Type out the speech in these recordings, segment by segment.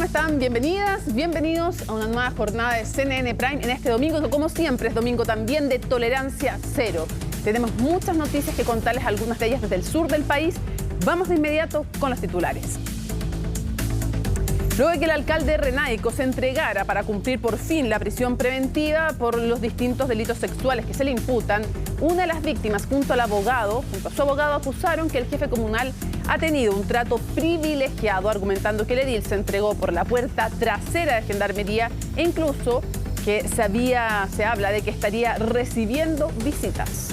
están? Bienvenidas, bienvenidos a una nueva jornada de CNN Prime en este domingo, que como siempre es domingo también de tolerancia cero. Tenemos muchas noticias que contarles, algunas de ellas desde el sur del país. Vamos de inmediato con los titulares. Luego de que el alcalde Renaico se entregara para cumplir por fin la prisión preventiva por los distintos delitos sexuales que se le imputan, una de las víctimas junto a su abogado, acusaron que el jefe comunal ha tenido un trato privilegiado, argumentando que el edil se entregó por la puerta trasera de Gendarmería e incluso que se habla de que estaría recibiendo visitas.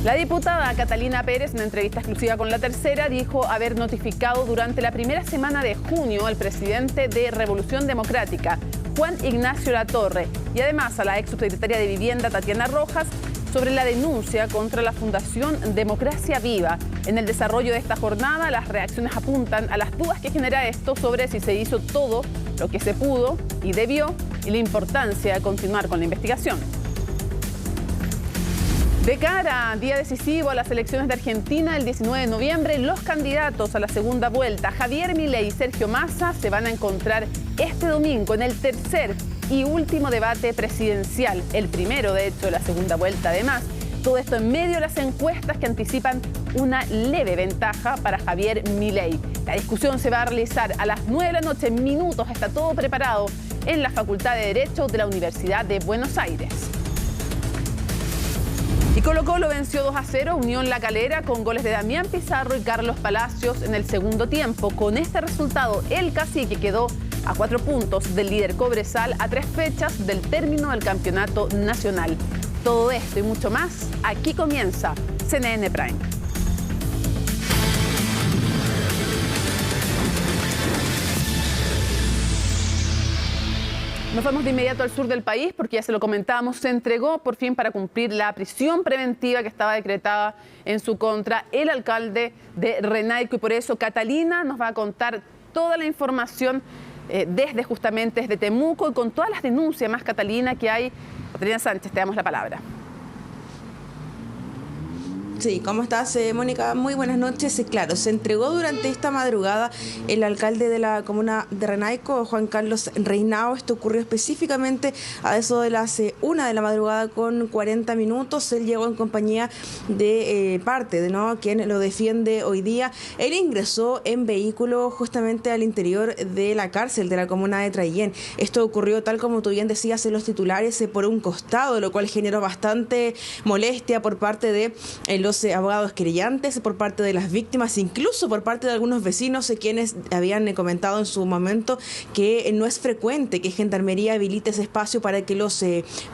La diputada Catalina Pérez, en una entrevista exclusiva con La Tercera, dijo haber notificado durante la primera semana de junio al presidente de Revolución Democrática, Juan Ignacio Latorre, y además a la ex subsecretaria de Vivienda, Tatiana Rojas, sobre la denuncia contra la Fundación Democracia Viva. En el desarrollo de esta jornada, las reacciones apuntan a las dudas que genera esto sobre si se hizo todo lo que se pudo y debió y la importancia de continuar con la investigación. De cara a día decisivo a las elecciones de Argentina el 19 de noviembre, los candidatos a la segunda vuelta, Javier Milei y Sergio Massa, se van a encontrar este domingo en el tercer y último debate presidencial, el primero de hecho de la segunda vuelta además. Todo esto en medio de las encuestas que anticipan una leve ventaja para Javier Milei. La discusión se va a realizar a las 9 de la noche, en minutos, está todo preparado en la Facultad de Derecho de la Universidad de Buenos Aires. Y Colo-Colo venció 2-0 Unión La Calera con goles de Damián Pizarro y Carlos Palacios en el segundo tiempo. Con este resultado, el Cacique quedó a 4 puntos del líder Cobresal a 3 fechas del término del campeonato nacional. Todo esto y mucho más, aquí comienza CNN Prime. Nos vamos de inmediato al sur del país porque ya se lo comentábamos, se entregó por fin para cumplir la prisión preventiva que estaba decretada en su contra el alcalde de Renaico, y por eso Catalina nos va a contar toda la información desde Temuco y con todas las denuncias más, Catalina, que hay. Catalina Sánchez, te damos la palabra. Sí, ¿cómo estás, Mónica? Muy buenas noches. Claro, se entregó durante esta madrugada el alcalde de la comuna de Renaico, Juan Carlos Reinao. Esto ocurrió específicamente a eso de las 1 de la madrugada con 40 minutos. Él llegó en compañía de quien lo defiende hoy día. Él ingresó en vehículo justamente al interior de la cárcel de la comuna de Traillén. Esto ocurrió, tal como tú bien decías en los titulares, por un costado, lo cual generó bastante molestia por parte de los abogados querellantes, por parte de las víctimas, incluso por parte de algunos vecinos quienes habían comentado en su momento que no es frecuente que Gendarmería habilite ese espacio para que los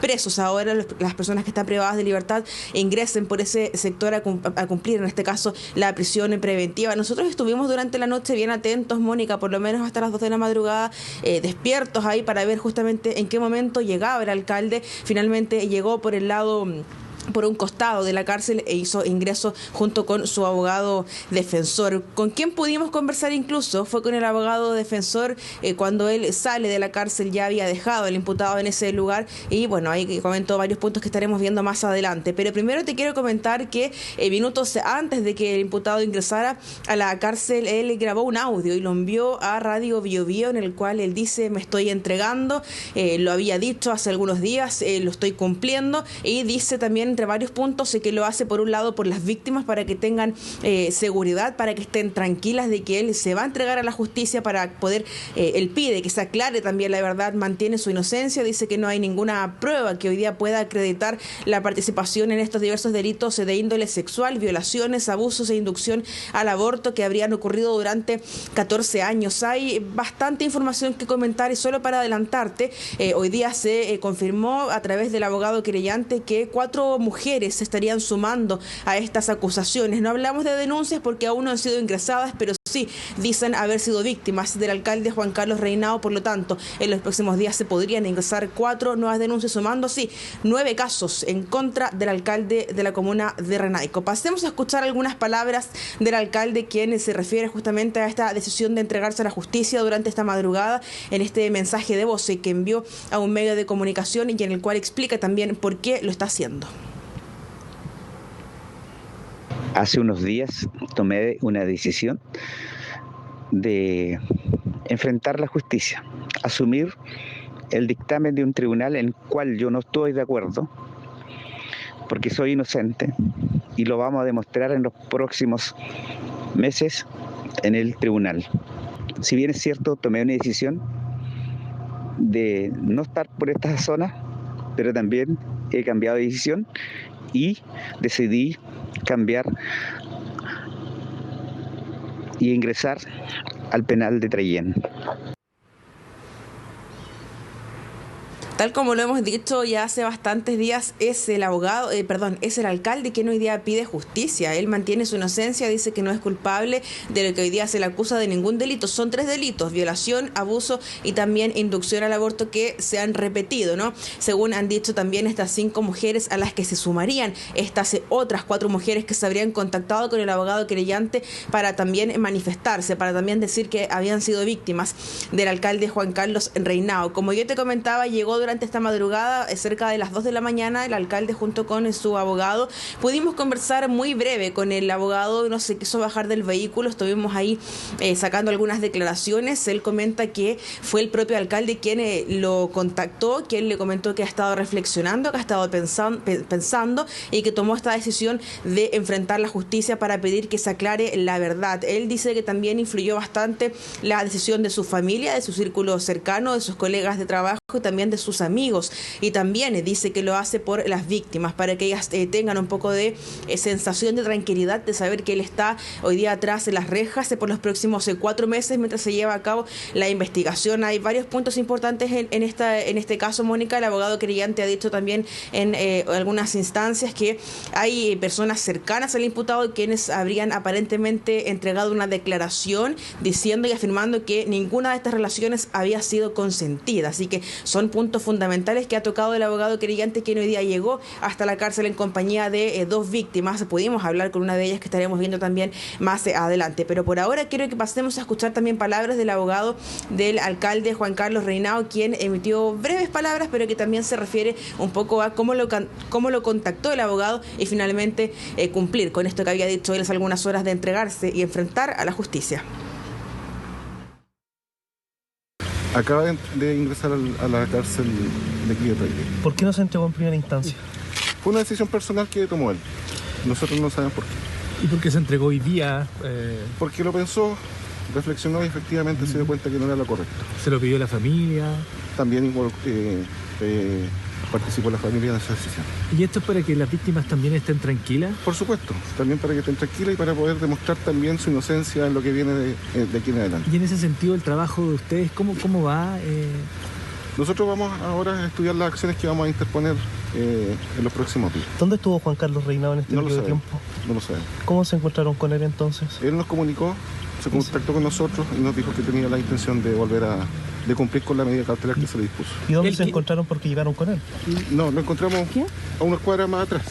presos, ahora las personas que están privadas de libertad, ingresen por ese sector a cumplir, en este caso, la prisión preventiva. Nosotros estuvimos durante la noche bien atentos, Mónica, por lo menos hasta las 2 de la madrugada, despiertos ahí para ver justamente en qué momento llegaba el alcalde. Finalmente llegó por un costado de la cárcel e hizo ingreso junto con su abogado defensor. ¿Con quién pudimos conversar incluso? Fue con el abogado defensor. Cuando él sale de la cárcel ya había dejado el imputado en ese lugar y bueno, ahí comentó varios puntos que estaremos viendo más adelante. Pero primero te quiero comentar que minutos antes de que el imputado ingresara a la cárcel, él grabó un audio y lo envió a Radio Biobío, en el cual él dice: me estoy entregando, lo había dicho hace algunos días, lo estoy cumpliendo, y dice también entre varios puntos que lo hace por un lado por las víctimas, para que tengan seguridad, para que estén tranquilas de que él se va a entregar a la justicia para poder, él pide que se aclare también la verdad, mantiene su inocencia, dice que no hay ninguna prueba que hoy día pueda acreditar la participación en estos diversos delitos de índole sexual, violaciones, abusos e inducción al aborto que habrían ocurrido durante 14 años. Hay bastante información que comentar y solo para adelantarte, hoy día se confirmó a través del abogado querellante que 4 mujeres se estarían sumando a estas acusaciones. No hablamos de denuncias porque aún no han sido ingresadas, pero sí dicen haber sido víctimas del alcalde Juan Carlos Reinao. Por lo tanto, en los próximos días se podrían ingresar 4 nuevas denuncias, sumando así 9 casos en contra del alcalde de la comuna de Renaico. Pasemos a escuchar algunas palabras del alcalde, quien se refiere justamente a esta decisión de entregarse a la justicia durante esta madrugada, en este mensaje de voz que envió a un medio de comunicación y en el cual explica también por qué lo está haciendo. Hace unos días tomé una decisión de enfrentar la justicia, asumir el dictamen de un tribunal en el cual yo no estoy de acuerdo, porque soy inocente, y lo vamos a demostrar en los próximos meses en el tribunal. Si bien es cierto, tomé una decisión de no estar por esta zona, pero también he cambiado de decisión y decidí cambiar y ingresar al penal de Trayén. Tal como lo hemos dicho ya hace bastantes días, es el alcalde quien hoy día pide justicia. Él mantiene su inocencia, dice que no es culpable de lo que hoy día se le acusa de ningún delito. Son 3 delitos: violación, abuso y también inducción al aborto, que se han repetido, ¿no? Según han dicho también estas 5 mujeres a las que se sumarían estas otras 4 mujeres que se habrían contactado con el abogado querellante para también manifestarse, para también decir que habían sido víctimas del alcalde Juan Carlos Reinao. Como yo te comentaba, llegó durante esta madrugada, cerca de las 2 de la mañana, el alcalde junto con su abogado. Pudimos conversar muy breve con el abogado, no se quiso bajar del vehículo, estuvimos ahí sacando algunas declaraciones. Él comenta que fue el propio alcalde quien lo contactó, quien le comentó que ha estado reflexionando, que ha estado pensando y que tomó esta decisión de enfrentar la justicia para pedir que se aclare la verdad. Él dice que también influyó bastante la decisión de su familia, de su círculo cercano, de sus colegas de trabajo y también de sus amigos, y también dice que lo hace por las víctimas, para que ellas tengan un poco de sensación de tranquilidad, de saber que él está hoy día atrás de las rejas por los próximos 4 meses mientras se lleva a cabo la investigación. Hay varios puntos importantes en este caso, Mónica. El abogado querellante ha dicho también en algunas instancias que hay personas cercanas al imputado quienes habrían aparentemente entregado una declaración diciendo y afirmando que ninguna de estas relaciones había sido consentida. Así que son puntos fundamentales que ha tocado el abogado querellante, quien hoy día llegó hasta la cárcel en compañía de 2 víctimas. Pudimos hablar con una de ellas que estaremos viendo también más adelante. Pero por ahora quiero que pasemos a escuchar también palabras del abogado del alcalde Juan Carlos Reinao, quien emitió breves palabras, pero que también se refiere un poco a cómo lo contactó el abogado y finalmente cumplir con esto que había dicho él hace algunas horas, de entregarse y enfrentar a la justicia. Acaba de ingresar a la cárcel de aquí de Trayén. ¿Por qué no se entregó en primera instancia? Fue una decisión personal que tomó él. Nosotros no sabemos por qué. ¿Y por qué se entregó hoy día? Porque lo pensó, reflexionó y efectivamente se dio cuenta que no era lo correcto. ¿Se lo pidió la familia? También participó la familia en esa decisión. ¿Y esto es para que las víctimas también estén tranquilas? Por supuesto, también para que estén tranquilas y para poder demostrar también su inocencia en lo que viene de aquí en adelante. Y en ese sentido, el trabajo de ustedes, ¿cómo va? Nosotros vamos ahora a estudiar las acciones que vamos a interponer en los próximos días. ¿Dónde estuvo Juan Carlos Reinao en este periodo de tiempo? No lo sabemos. ¿Cómo se encontraron con él entonces? Él nos comunicó, se contactó con nosotros y nos dijo que tenía la intención de volver de cumplir con la medida cautelar que se le dispuso. ¿Y dónde se encontraron porque llegaron con él? No, lo encontramos a unas cuadras más atrás.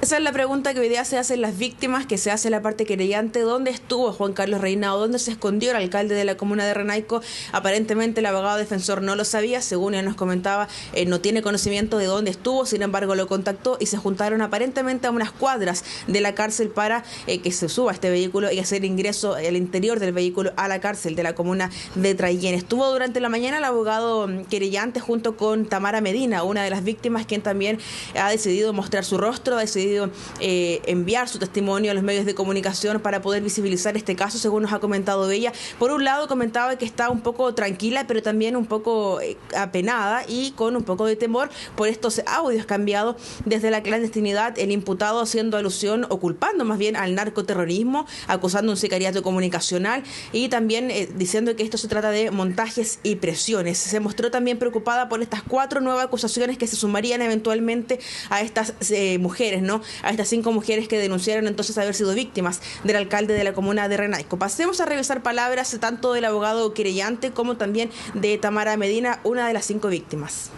Esa es la pregunta que hoy día se hacen las víctimas, que se hace la parte querellante. ¿Dónde estuvo Juan Carlos Reinao? ¿Dónde se escondió el alcalde de la comuna de Renaico? Aparentemente el abogado defensor no lo sabía, según él nos comentaba, no tiene conocimiento de dónde estuvo, sin embargo lo contactó y se juntaron aparentemente a unas cuadras de la cárcel para que se suba este vehículo y hacer ingreso al interior del vehículo a la cárcel de la comuna de Trayén. Estuvo durante la mañana el abogado querellante junto con Tamara Medina, una de las víctimas, quien también ha decidido mostrar su rostro, ha decidido enviar su testimonio a los medios de comunicación para poder visibilizar este caso, según nos ha comentado ella. Por un lado comentaba que está un poco tranquila, pero también un poco apenada y con un poco de temor por estos audios cambiados desde la clandestinidad, el imputado haciendo alusión o culpando más bien al narcoterrorismo, acusando un sicariato comunicacional y también diciendo que esto se trata de montajes y presiones. Se mostró también preocupada por estas 4 nuevas acusaciones que se sumarían eventualmente a estas mujeres, ¿no? A estas 5 mujeres que denunciaron entonces haber sido víctimas del alcalde de la comuna de Renaico. Pasemos a revisar palabras tanto del abogado querellante como también de Tamara Medina, una de las 5 víctimas.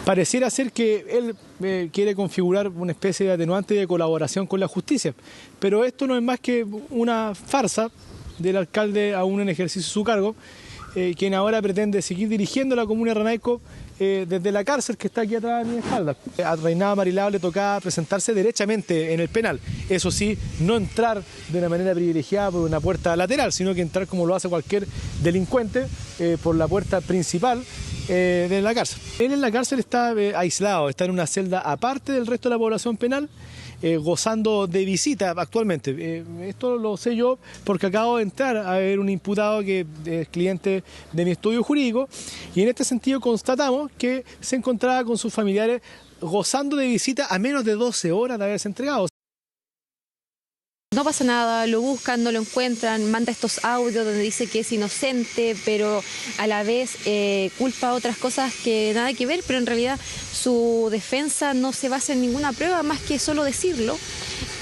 Pareciera ser que él quiere configurar una especie de atenuante de colaboración con la justicia, pero esto no es más que una farsa del alcalde aún en ejercicio de su cargo, quien ahora pretende seguir dirigiendo la comuna de Renaico desde la cárcel que está aquí atrás de mi espalda. A Reinao Marilao le tocaba presentarse derechamente en el penal. Eso sí, no entrar de una manera privilegiada por una puerta lateral, sino que entrar como lo hace cualquier delincuente por la puerta principal de la cárcel. Él en la cárcel está aislado, está en una celda aparte del resto de la población penal, gozando de visita actualmente. Esto lo sé yo porque acabo de entrar a ver un imputado que es cliente de mi estudio jurídico y en este sentido constatamos que se encontraba con sus familiares gozando de visita a menos de 12 horas de haberse entregado. No pasa nada, lo buscan, no lo encuentran, manda estos audios donde dice que es inocente, pero a la vez culpa otras cosas que nada que ver, pero en realidad su defensa no se basa en ninguna prueba más que solo decirlo.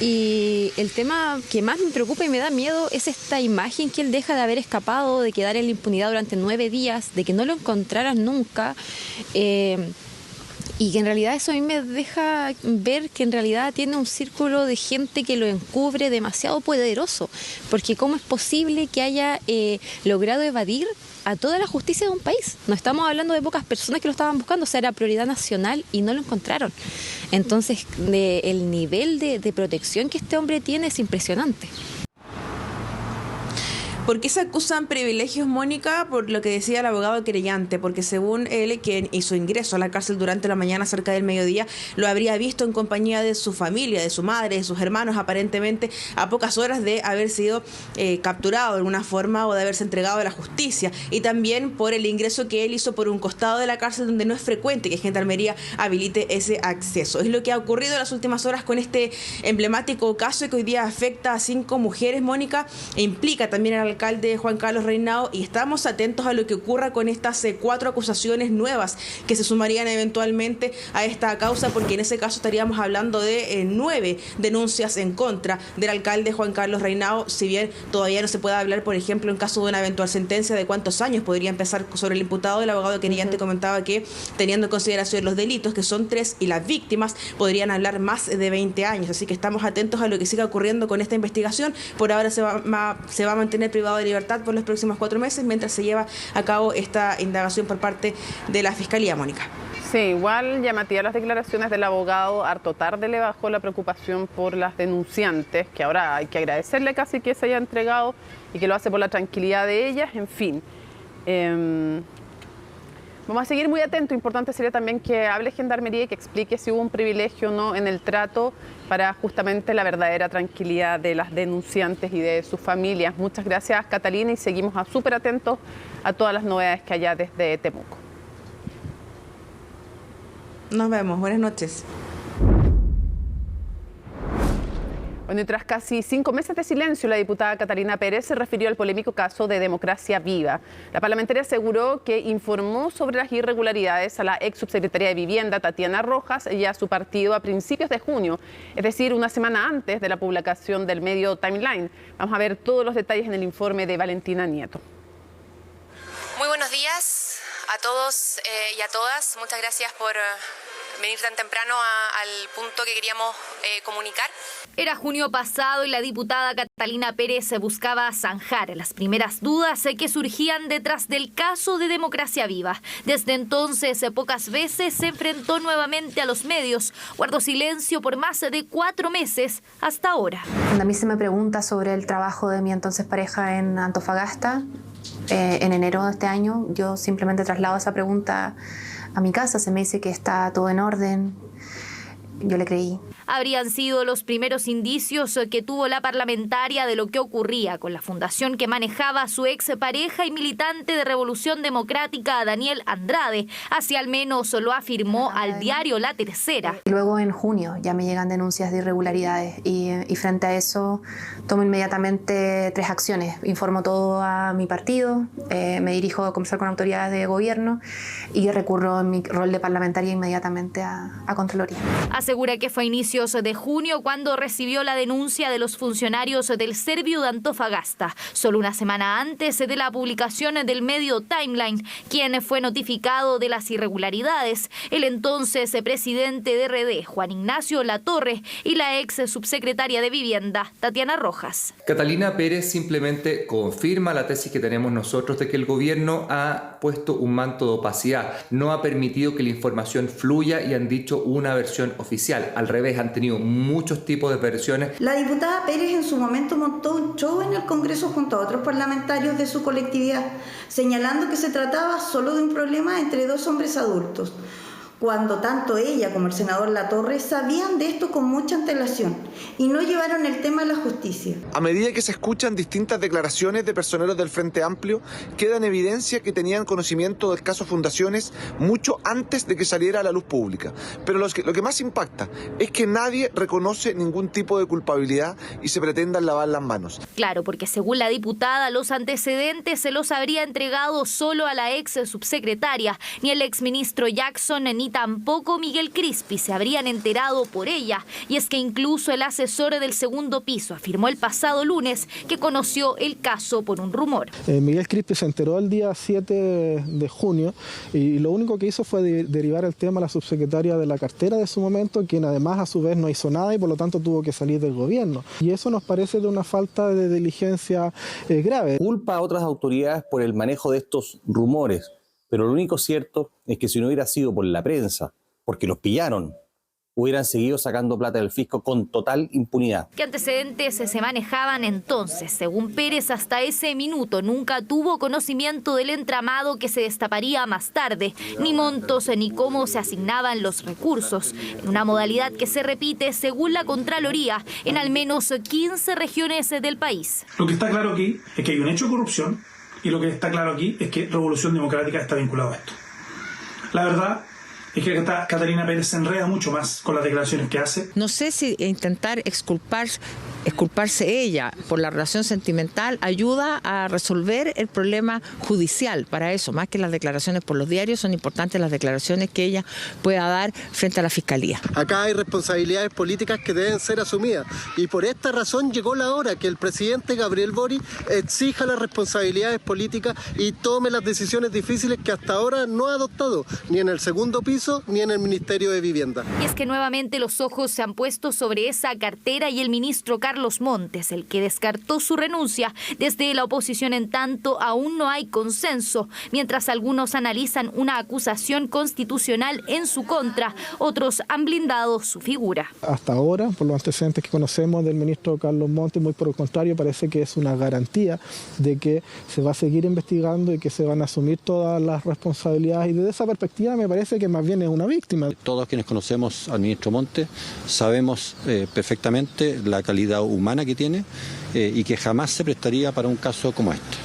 Y el tema que más me preocupa y me da miedo es esta imagen que él deja de haber escapado, de quedar en la impunidad durante 9 días, de que no lo encontraran nunca. Y que en realidad eso a mí me deja ver que en realidad tiene un círculo de gente que lo encubre demasiado poderoso, porque ¿cómo es posible que haya logrado evadir a toda la justicia de un país? No estamos hablando de pocas personas que lo estaban buscando, o sea, era prioridad nacional y no lo encontraron. Entonces, el nivel de protección que este hombre tiene es impresionante. ¿Por qué se acusan privilegios, Mónica? Por lo que decía el abogado querellante, porque según él, quien hizo ingreso a la cárcel durante la mañana cerca del mediodía, lo habría visto en compañía de su familia, de su madre, de sus hermanos, aparentemente a pocas horas de haber sido capturado de alguna forma o de haberse entregado a la justicia. Y también por el ingreso que él hizo por un costado de la cárcel donde no es frecuente que Gendarmería habilite ese acceso. Es lo que ha ocurrido en las últimas horas con este emblemático caso que hoy día afecta a 5 mujeres, Mónica, e implica también al alcalde Juan Carlos Reinao, y estamos atentos a lo que ocurra con estas 4 acusaciones nuevas que se sumarían eventualmente a esta causa, porque en ese caso estaríamos hablando de 9 denuncias en contra del alcalde Juan Carlos Reinao, si bien todavía no se puede hablar, por ejemplo, en caso de una eventual sentencia, de cuántos años podría empezar sobre el imputado. El abogado querellante comentaba que, teniendo en consideración los delitos, que son 3, y las víctimas, podrían hablar más de 20 años. Así que estamos atentos a lo que siga ocurriendo con esta investigación. Por ahora se va a mantener privado de libertad por los próximos 4 meses mientras se lleva a cabo esta indagación por parte de la Fiscalía, Mónica. Sí, igual llamativa las declaraciones del abogado. Harto tarde le bajó la preocupación por las denunciantes, que ahora hay que agradecerle casi que se haya entregado y que lo hace por la tranquilidad de ellas. En fin, vamos a seguir muy atentos. Importante sería también que hable Gendarmería y que explique si hubo un privilegio o no en el trato para justamente la verdadera tranquilidad de las denunciantes y de sus familias. Muchas gracias, Catalina, y seguimos súper atentos a todas las novedades que haya desde Temuco. Nos vemos. Buenas noches. Bueno, y tras casi 5 meses de silencio, la diputada Catalina Pérez se refirió al polémico caso de Democracia Viva. La parlamentaria aseguró que informó sobre las irregularidades a la ex subsecretaria de Vivienda, Tatiana Rojas, y a su partido a principios de junio, es decir, una semana antes de la publicación del medio Timeline. Vamos a ver todos los detalles en el informe de Valentina Nieto. Muy buenos días a todos y a todas. Muchas gracias por venir tan temprano al punto que queríamos comunicar. Era junio pasado y la diputada Catalina Pérez buscaba zanjar las primeras dudas que surgían detrás del caso de Democracia Viva. Desde entonces, pocas veces se enfrentó nuevamente a los medios. Guardó silencio por más de 4 meses hasta ahora. Cuando a mí se me pregunta sobre el trabajo de mi entonces pareja en Antofagasta, en enero de este año, yo simplemente traslado esa pregunta a mi casa. Se me dice que está todo en orden. Yo le creí. Habrían sido los primeros indicios que tuvo la parlamentaria de lo que ocurría con la fundación que manejaba su expareja y militante de Revolución Democrática, Daniel Andrade. Así al menos lo afirmó al diario La Tercera. Y luego en junio ya me llegan denuncias de irregularidades y frente a eso tomo inmediatamente 3 acciones. Informo todo a mi partido, me dirijo a conversar con autoridades de gobierno y recurro en mi rol de parlamentaria inmediatamente a Contraloría. Hace asegura que fue a inicios de junio cuando recibió la denuncia de los funcionarios del Serviu de Antofagasta, solo una semana antes de la publicación del medio Timeline, quien fue notificado de las irregularidades, el entonces presidente de RD, Juan Ignacio Latorre, y la ex subsecretaria de Vivienda, Tatiana Rojas. Catalina Pérez simplemente confirma la tesis que tenemos nosotros de que el gobierno ha puesto un manto de opacidad, no ha permitido que la información fluya y han dicho una versión oficial. Al revés, han tenido muchos tipos de versiones. La diputada Pérez en su momento montó un show en el Congreso junto a otros parlamentarios de su colectividad, señalando que se trataba solo de un problema entre dos hombres adultos, cuando tanto ella como el senador Latorre sabían de esto con mucha antelación y no llevaron el tema a la justicia. A medida que se escuchan distintas declaraciones de personeros del Frente Amplio, queda en evidencia que tenían conocimiento del caso Fundaciones mucho antes de que saliera a la luz pública. Pero lo que más impacta es que nadie reconoce ningún tipo de culpabilidad y se pretendan lavar las manos. Claro, porque según la diputada, los antecedentes se los habría entregado solo a la ex subsecretaria. Ni el exministro Jackson ni tampoco Miguel Crispi se habrían enterado por ella. Y es que incluso el asesor del segundo piso afirmó el pasado lunes que conoció el caso por un rumor. Miguel Crispi se enteró el día 7 de junio y lo único que hizo fue derivar el tema a la subsecretaria de la cartera de su momento, quien además a su vez no hizo nada y por lo tanto tuvo que salir del gobierno. Y eso nos parece de una falta de diligencia grave. Culpa a otras autoridades por el manejo de estos rumores. Pero lo único cierto es que si no hubiera sido por la prensa, porque los pillaron, hubieran seguido sacando plata del fisco con total impunidad. ¿Qué antecedentes se manejaban entonces? Según Pérez, hasta ese minuto nunca tuvo conocimiento del entramado que se destaparía más tarde, ni montos ni cómo se asignaban los recursos, en una modalidad que se repite, según la Contraloría, en al menos 15 regiones del país. Lo que está claro aquí es que hay un hecho de corrupción y lo que está claro aquí es que Revolución Democrática está vinculado a esto. La verdad es que Catalina Pérez se enreda mucho más con las declaraciones que hace. No sé si intentar exculparse ella por la relación sentimental ayuda a resolver el problema judicial. Para eso, más que las declaraciones por los diarios, son importantes las declaraciones que ella pueda dar frente a la Fiscalía. Acá hay responsabilidades políticas que deben ser asumidas y por esta razón llegó la hora que el presidente Gabriel Boric exija las responsabilidades políticas y tome las decisiones difíciles que hasta ahora no ha adoptado, ni en el segundo piso ni en el Ministerio de Vivienda. Y es que nuevamente los ojos se han puesto sobre esa cartera y el ministro Carlos Montes, el que descartó su renuncia. Desde la oposición, en tanto, aún no hay consenso. Mientras algunos analizan una acusación constitucional en su contra, otros han blindado su figura. Hasta ahora, por los antecedentes que conocemos del ministro Carlos Montes, muy por el contrario, parece que es una garantía de que se va a seguir investigando y que se van a asumir todas las responsabilidades. Y desde esa perspectiva me parece que más bien es una víctima. Todos quienes conocemos al ministro Montes sabemos perfectamente la calidad humana que tiene y que jamás se prestaría para un caso como este.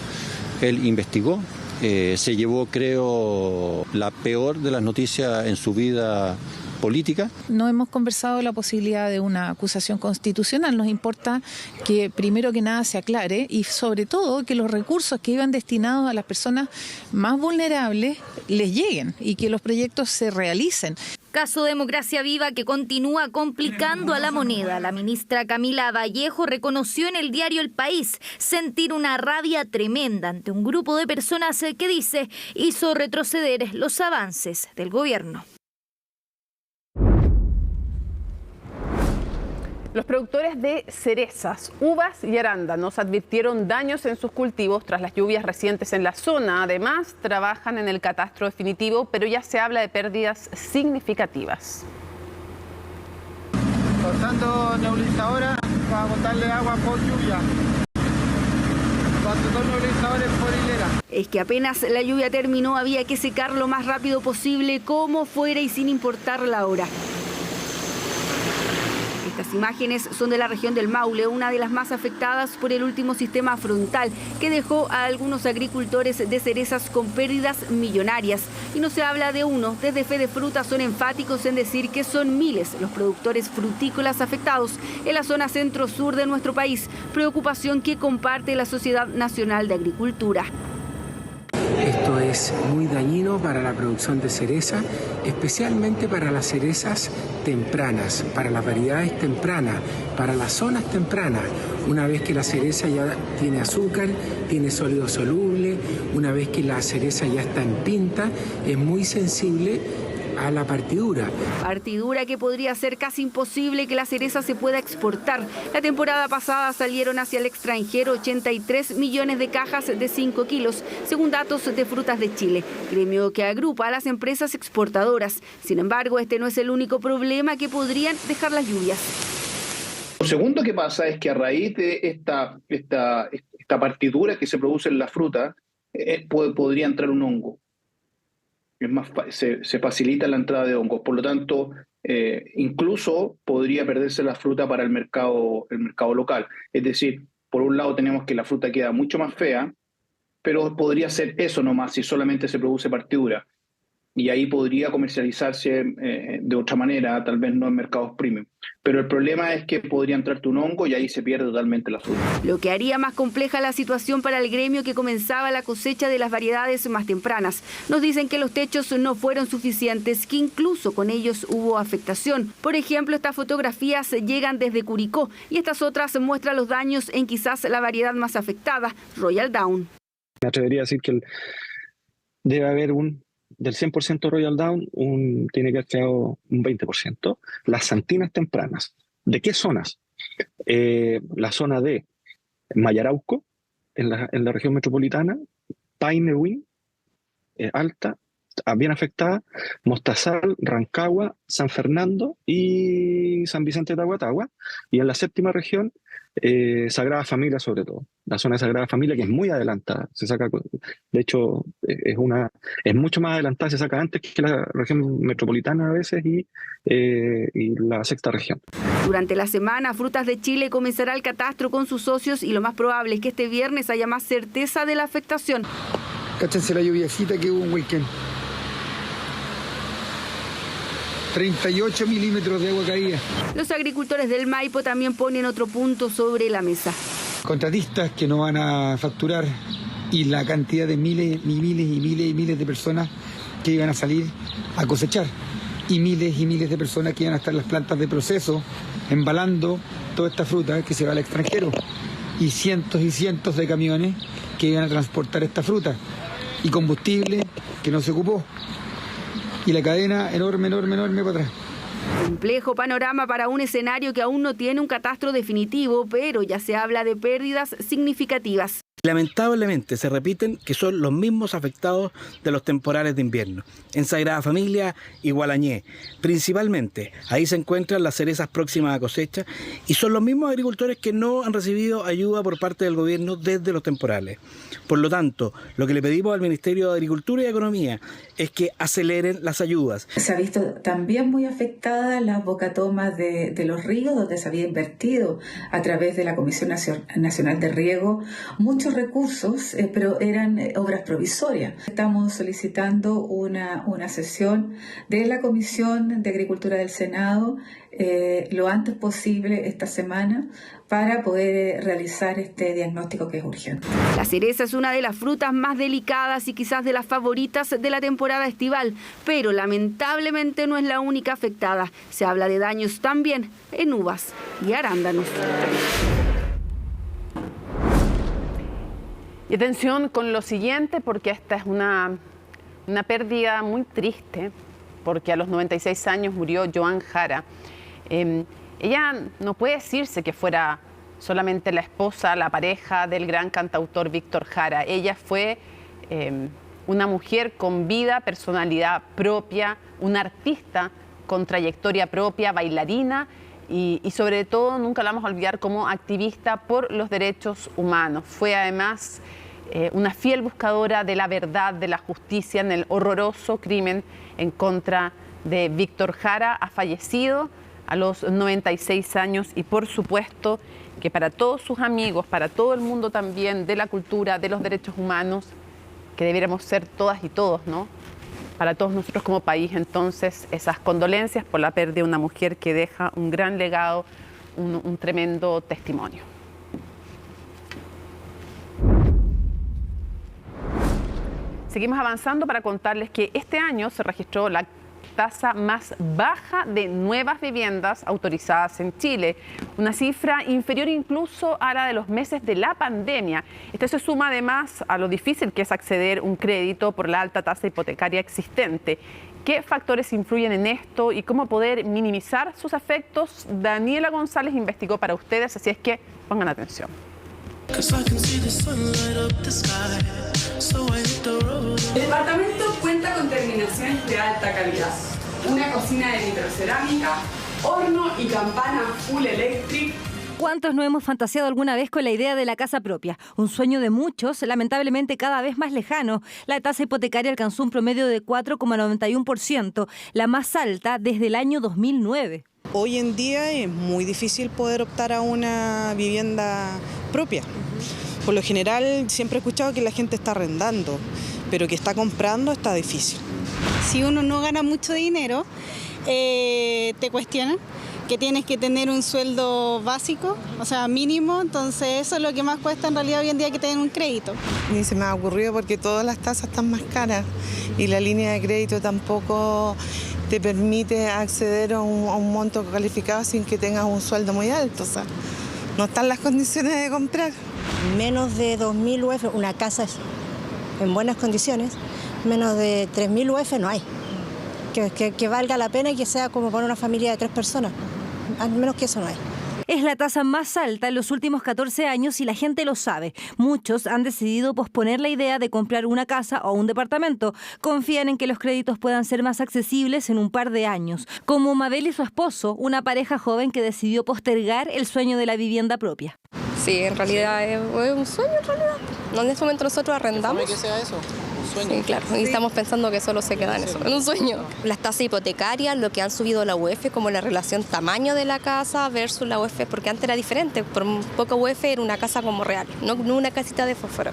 Él investigó, se llevó, creo, la peor de las noticias en su vida política. No hemos conversado la posibilidad de una acusación constitucional. Nos importa que primero que nada se aclare y sobre todo que los recursos que iban destinados a las personas más vulnerables les lleguen y que los proyectos se realicen. Caso Democracia Viva que continúa complicando a la moneda. La ministra Camila Vallejo reconoció en el diario El País sentir una rabia tremenda ante un grupo de personas que dice hizo retroceder los avances del gobierno. Los productores de cerezas, uvas y arándanos advirtieron daños en sus cultivos tras las lluvias recientes en la zona. Además, trabajan en el catastro definitivo, pero ya se habla de pérdidas significativas. Cortando nebulizadora para botarle agua por lluvia. Dos nebulizadores por hilera. Es que apenas la lluvia terminó, había que secar lo más rápido posible, como fuera y sin importar la hora. Estas imágenes son de la región del Maule, una de las más afectadas por el último sistema frontal que dejó a algunos agricultores de cerezas con pérdidas millonarias. Y no se habla de uno. Desde Fedefruta son enfáticos en decir que son miles los productores frutícolas afectados en la zona centro-sur de nuestro país, preocupación que comparte la Sociedad Nacional de Agricultura. Esto es muy dañino para la producción de cereza, especialmente para las cerezas tempranas, para las variedades tempranas, para las zonas tempranas. Una vez que la cereza ya tiene azúcar, tiene sólido soluble, una vez que la cereza ya está en pinta, es muy sensible a la partidura. Partidura que podría ser casi imposible que la cereza se pueda exportar. La temporada pasada salieron hacia el extranjero 83 millones de cajas de 5 kilos, según datos de Frutas de Chile, gremio que agrupa a las empresas exportadoras. Sin embargo, este no es el único problema que podrían dejar las lluvias. Lo segundo que pasa es que a raíz de esta partidura que se produce en la fruta, podría entrar un hongo. Es más, se facilita la entrada de hongos, por lo tanto, incluso podría perderse la fruta para el mercado local. Es decir, por un lado tenemos que la fruta queda mucho más fea, pero podría ser eso nomás si solamente se produce partidura. Y ahí podría comercializarse de otra manera, tal vez no en mercados premium. Pero el problema es que podría entrarte un hongo y ahí se pierde totalmente la fruta. Lo que haría más compleja la situación para el gremio que comenzaba la cosecha de las variedades más tempranas. Nos dicen que los techos no fueron suficientes, que incluso con ellos hubo afectación. Por ejemplo, estas fotografías llegan desde Curicó y estas otras muestran los daños en quizás la variedad más afectada, Royal Dawn. Me atrevería a decir que debe haber del 100% Royal Dawn, tiene que haber quedado un 20%. Las santinas tempranas. ¿De qué zonas? La zona de Mayarauco, en la región metropolitana, Painewin, Alta, bien afectada, Mostazal, Rancagua, San Fernando y San Vicente de Tahuatahua. Y en la séptima región, Sagrada Familia sobre todo. La zona de Sagrada Familia, que es muy adelantada. Se saca, de hecho, es mucho más adelantada, se saca antes que la región metropolitana a veces y la sexta región. Durante la semana, Frutas de Chile comenzará el catastro con sus socios y lo más probable es que este viernes haya más certeza de la afectación. Cáchense la lluviacita que hubo un weekend. 38 milímetros de agua caída. Los agricultores del Maipo también ponen otro punto sobre la mesa. Contratistas que no van a facturar y la cantidad de miles y miles de personas que iban a salir a cosechar y miles de personas que iban a estar en las plantas de proceso embalando toda esta fruta que se va al extranjero y cientos de camiones que iban a transportar esta fruta y combustible que no se ocupó. Y la cadena enorme para atrás. Complejo panorama para un escenario que aún no tiene un catastro definitivo, pero ya se habla de pérdidas significativas. Lamentablemente se repiten que son los mismos afectados de los temporales de invierno. En Sagrada Familia y Gualañé, principalmente, ahí se encuentran las cerezas próximas a cosecha y son los mismos agricultores que no han recibido ayuda por parte del gobierno desde los temporales. Por lo tanto, lo que le pedimos al Ministerio de Agricultura y Economía es que aceleren las ayudas. Se ha visto también muy afectada las bocatomas de los ríos, donde se había invertido a través de la Comisión Nacional de Riego muchos recursos, pero eran obras provisorias. Estamos solicitando una sesión de la Comisión de Agricultura del Senado lo antes posible esta semana para poder realizar este diagnóstico que es urgente. La cereza es una de las frutas más delicadas y quizás de las favoritas de la temporada estival, pero lamentablemente no es la única afectada. Se habla de daños también en uvas y arándanos. Y atención con lo siguiente, porque esta es una pérdida muy triste, porque a los 96 años murió Joan Jara. Ella no puede decirse que fuera solamente la esposa, la pareja del gran cantautor Víctor Jara. Ella fue una mujer con vida, personalidad propia, una artista con trayectoria propia, bailarina y sobre todo, nunca la vamos a olvidar, como activista por los derechos humanos. Fue además una fiel buscadora de la verdad, de la justicia en el horroroso crimen en contra de Víctor Jara. Ha fallecido a los 96 años y por supuesto que para todos sus amigos, para todo el mundo también de la cultura, de los derechos humanos, que debiéramos ser todas y todos, ¿no? Para todos nosotros como país, entonces, esas condolencias por la pérdida de una mujer que deja un gran legado, un tremendo testimonio. seguimos avanzando para contarles que este año se registró la tasa más baja de nuevas viviendas autorizadas en Chile, una cifra inferior incluso a la de los meses de la pandemia. Esto se suma además a lo difícil que es acceder a un crédito por la alta tasa hipotecaria existente. ¿Qué factores influyen en esto y cómo poder minimizar sus efectos? Daniela González investigó para ustedes, así es que pongan atención. El departamento cuenta con terminaciones de alta calidad, una cocina de vitrocerámica, horno y campana full electric. ¿Cuántos no hemos fantaseado alguna vez con la idea de la casa propia? Un sueño de muchos, lamentablemente cada vez más lejano. La tasa hipotecaria alcanzó un promedio de 4,91%, la más alta desde el año 2009. Hoy en día es muy difícil poder optar a una vivienda propia. Por lo general siempre he escuchado que la gente está arrendando, pero que está comprando está difícil. Si uno no gana mucho dinero, te cuestionan que tienes que tener un sueldo básico, o sea, mínimo, entonces eso es lo que más cuesta en realidad hoy en día, que tener un crédito. Ni se me ha ocurrido porque todas las tasas están más caras y la línea de crédito tampoco te permite acceder a un monto calificado sin que tengas un sueldo muy alto, o sea, no están las condiciones de comprar. Menos de 2.000 UF, una casa en buenas condiciones, menos de 3.000 UF no hay. Que valga la pena y que sea como para una familia de 3 personas. Al menos que eso no hay. Es la tasa más alta en los últimos 14 años y la gente lo sabe. Muchos han decidido posponer la idea de comprar una casa o un departamento. Confían en que los créditos puedan ser más accesibles en un par de años. Como Mabel y su esposo, una pareja joven que decidió postergar el sueño de la vivienda propia. Sí, en realidad es un sueño en realidad. En este momento nosotros arrendamos. ¿Cómo que sea eso? Sí, claro, y estamos pensando que solo se queda en eso, en un sueño. Las tasas hipotecarias, lo que han subido la UF, como la relación tamaño de la casa versus la UF, porque antes era diferente, por poco UF era una casa como real, no una casita de fósforo.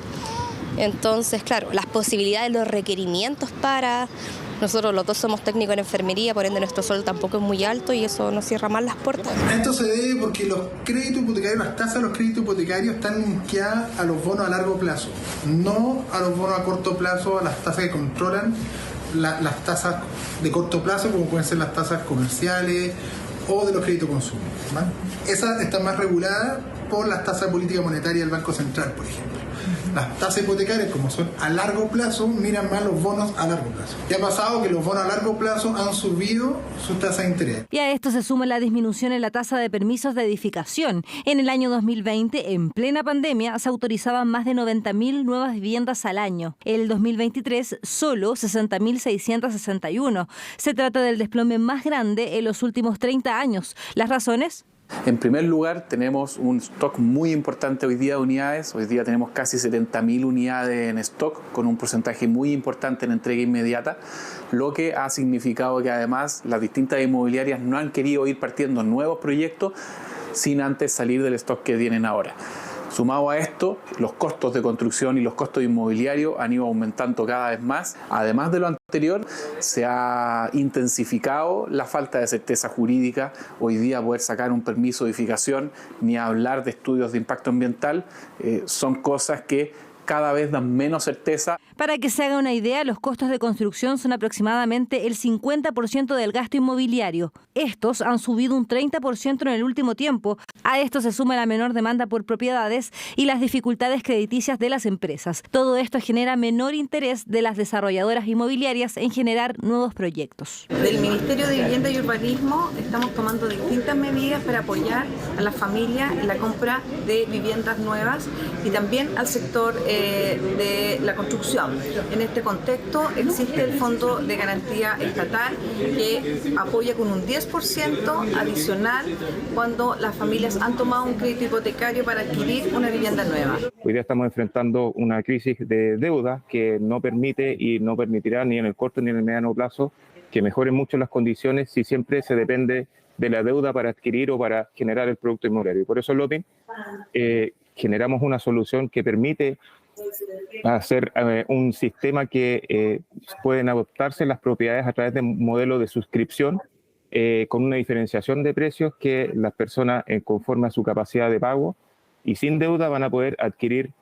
Entonces, claro, las posibilidades, los requerimientos para... Nosotros los dos somos técnicos en enfermería, por ende nuestro sueldo tampoco es muy alto y eso nos cierra más las puertas. Esto se debe porque los créditos hipotecarios, las tasas de los créditos hipotecarios están linkeadas a los bonos a largo plazo, no a los bonos a corto plazo, a las tasas que controlan las tasas de corto plazo, como pueden ser las tasas comerciales o de los créditos de consumo, ¿vale? Esas están más reguladas por las tasas de política monetaria del Banco Central, por ejemplo. Las tasas hipotecarias, como son a largo plazo, miran más los bonos a largo plazo. Y ha pasado que los bonos a largo plazo han subido su tasa de interés. Y a esto se suma la disminución en la tasa de permisos de edificación. En el año 2020, en plena pandemia, se autorizaban más de 90.000 nuevas viviendas al año. El 2023, solo 60.661. Se trata del desplome más grande en los últimos 30 años. ¿Las razones? En primer lugar, tenemos un stock muy importante hoy día de unidades. Hoy día tenemos casi 70.000 unidades en stock, con un porcentaje muy importante en entrega inmediata, lo que ha significado que además las distintas inmobiliarias no han querido ir partiendo nuevos proyectos sin antes salir del stock que tienen ahora. Sumado a esto, los costos de construcción y los costos inmobiliarios han ido aumentando cada vez más. Además de lo anterior, se ha intensificado la falta de certeza jurídica. Hoy día poder sacar un permiso de edificación, ni hablar de estudios de impacto ambiental, son cosas que cada vez dan menos certeza. Para que se haga una idea, los costos de construcción son aproximadamente el 50% del gasto inmobiliario. Estos han subido un 30% en el último tiempo. A esto se suma la menor demanda por propiedades y las dificultades crediticias de las empresas. Todo esto genera menor interés de las desarrolladoras inmobiliarias en generar nuevos proyectos. Del Ministerio de Vivienda y Urbanismo estamos tomando distintas medidas para apoyar a las familias en la compra de viviendas nuevas y también al sector de la construcción. En este contexto existe el Fondo de Garantía Estatal que apoya con un 10% adicional cuando las familias han tomado un crédito hipotecario para adquirir una vivienda nueva. Hoy día estamos enfrentando una crisis de deuda que no permite y no permitirá ni en el corto ni en el mediano plazo que mejoren mucho las condiciones si siempre se depende de la deuda para adquirir o para generar el producto inmobiliario. Por eso en Lotin generamos una solución que permite hacer un sistema que pueden adoptarse las propiedades a través de un modelo de suscripción con una diferenciación de precios que las personas conforme a su capacidad de pago y sin deuda van a poder adquirir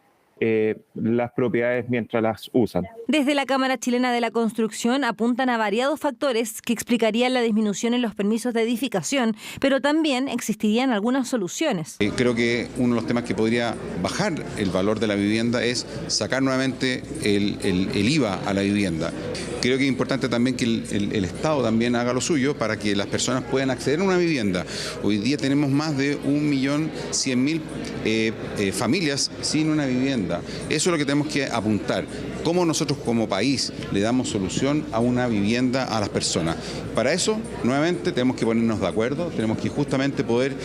las propiedades mientras las usan. Desde la Cámara Chilena de la Construcción apuntan a variados factores que explicarían la disminución en los permisos de edificación, pero también existirían algunas soluciones. Creo que uno de los temas que podría bajar el valor de la vivienda es sacar nuevamente el IVA a la vivienda. Creo que es importante también que el Estado también haga lo suyo para que las personas puedan acceder a una vivienda. Hoy día tenemos más de 1.100.000 familias sin una vivienda. Eso es lo que tenemos que apuntar. ¿Cómo nosotros como país le damos solución a una vivienda a las personas? Para eso, nuevamente, tenemos que ponernos de acuerdo, tenemos que justamente poder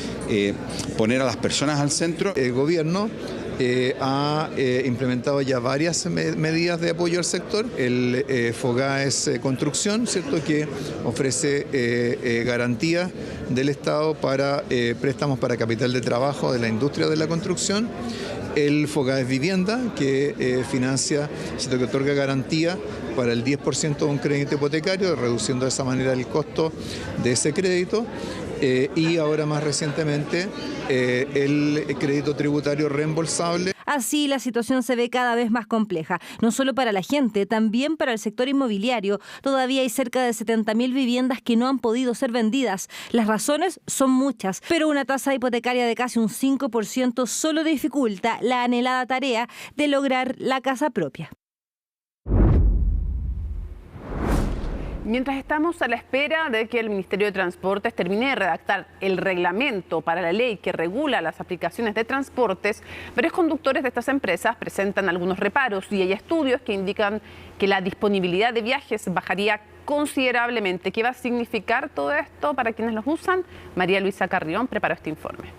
poner a las personas al centro. El gobierno ha implementado ya varias medidas de apoyo al sector. El FOGAES Construcción, ¿cierto?, que ofrece garantías del Estado para préstamos para capital de trabajo de la industria de la construcción. El FOGAES Vivienda, que financia, ¿cierto?, que otorga garantía para el 10% de un crédito hipotecario, reduciendo de esa manera el costo de ese crédito. Y ahora más recientemente el crédito tributario reembolsable. Así la situación se ve cada vez más compleja, no solo para la gente, también para el sector inmobiliario. Todavía hay cerca de 70.000 viviendas que no han podido ser vendidas. Las razones son muchas, pero una tasa hipotecaria de casi un 5% solo dificulta la anhelada tarea de lograr la casa propia. Mientras estamos a la espera de que el Ministerio de Transportes termine de redactar el reglamento para la ley que regula las aplicaciones de transportes, varios conductores de estas empresas presentan algunos reparos y hay estudios que indican que la disponibilidad de viajes bajaría considerablemente. ¿Qué va a significar todo esto para quienes los usan? María Luisa Carrión preparó este informe.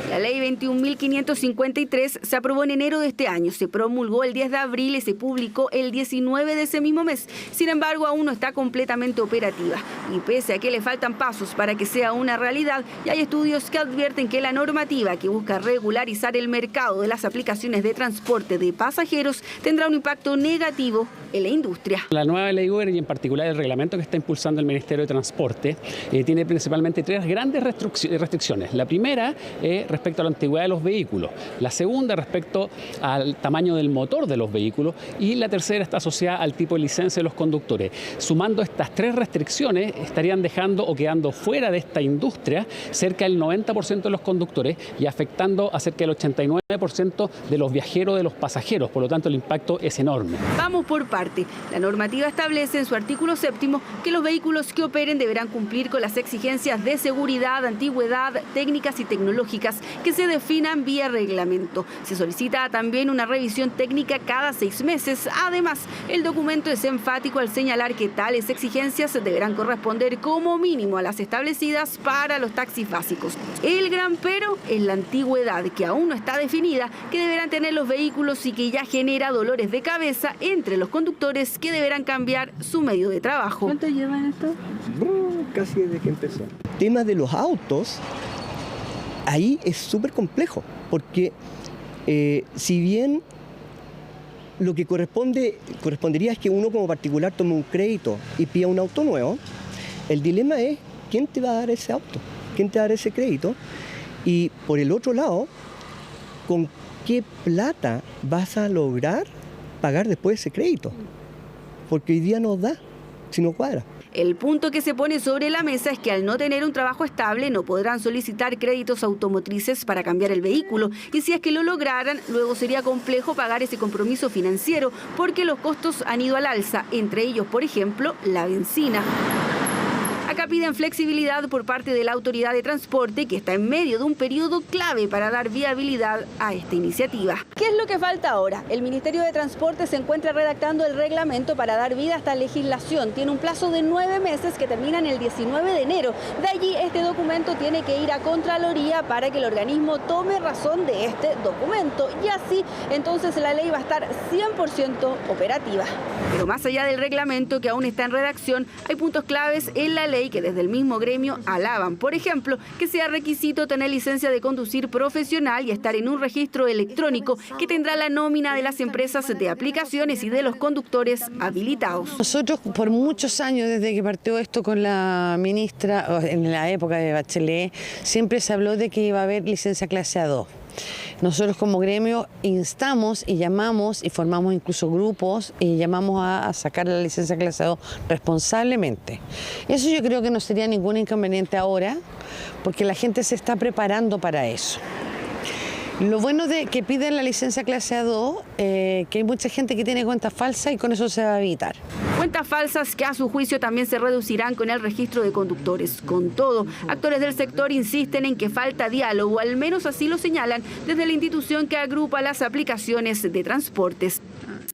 La ley 21.553 se aprobó en enero de este año, se promulgó el 10 de abril y se publicó el 19 de ese mismo mes. Sin embargo, aún no está completamente operativa. Y pese a que le faltan pasos para que sea una realidad, ya hay estudios que advierten que la normativa que busca regularizar el mercado de las aplicaciones de transporte de pasajeros tendrá un impacto negativo en la industria. La nueva ley Uber y en particular el reglamento que está impulsando el Ministerio de Transporte tiene principalmente tres grandes restricciones. La primera es respecto a la antigüedad de los vehículos, la segunda respecto al tamaño del motor de los vehículos y la tercera está asociada al tipo de licencia de los conductores. Sumando estas tres restricciones estarían dejando o quedando fuera de esta industria cerca del 90% de los conductores y afectando a cerca del 89% de los viajeros, de los pasajeros, por lo tanto el impacto es enorme. Vamos por parte. La normativa establece en su artículo 7º que los vehículos que operen deberán cumplir con las exigencias de seguridad, antigüedad, técnicas y tecnológicas que se definan vía reglamento. Se solicita también una revisión técnica cada 6 meses. Además, el documento es enfático al señalar que tales exigencias deberán corresponder como mínimo a las establecidas para los taxis básicos. El gran pero es la antigüedad, que aún no está definida, que deberán tener los vehículos y que ya genera dolores de cabeza entre los conductores que deberán cambiar su medio de trabajo. ¿Cuánto llevan esto? Casi desde que empezó. El tema de los autos, ahí es súper complejo, porque si bien lo que correspondería es que uno como particular tome un crédito y pida un auto nuevo, el dilema es quién te va a dar ese auto, quién te va a dar ese crédito y por el otro lado, con qué plata vas a lograr pagar después ese crédito, porque hoy día no da, si no cuadra. El punto que se pone sobre la mesa es que al no tener un trabajo estable no podrán solicitar créditos automotrices para cambiar el vehículo y si es que lo lograran, luego sería complejo pagar ese compromiso financiero porque los costos han ido al alza, entre ellos, por ejemplo, la benzina. Acá piden flexibilidad por parte de la Autoridad de Transporte, que está en medio de un periodo clave para dar viabilidad a esta iniciativa. ¿Qué es lo que falta ahora? El Ministerio de Transporte se encuentra redactando el reglamento para dar vida a esta legislación. Tiene un plazo de 9 meses que terminan el 19 de enero. De allí, este documento tiene que ir a Contraloría para que el organismo tome razón de este documento. Y así, entonces, la ley va a estar 100% operativa. Pero más allá del reglamento, que aún está en redacción, hay puntos claves en la ley que desde el mismo gremio alaban. Por ejemplo, que sea requisito tener licencia de conducir profesional y estar en un registro electrónico que tendrá la nómina de las empresas de aplicaciones y de los conductores habilitados. Nosotros por muchos años, desde que partió esto con la ministra, en la época de Bachelet, siempre se habló de que iba a haber licencia clase A2. Nosotros como gremio instamos y llamamos y formamos incluso grupos y llamamos a sacar la licencia clase 2 responsablemente. Eso yo creo que no sería ningún inconveniente ahora, porque la gente se está preparando para eso. Lo bueno de que piden la licencia clase A2, que hay mucha gente que tiene cuentas falsas y con eso se va a evitar. Cuentas falsas que a su juicio también se reducirán con el registro de conductores. Con todo, actores del sector insisten en que falta diálogo, al menos así lo señalan desde la institución que agrupa las aplicaciones de transportes.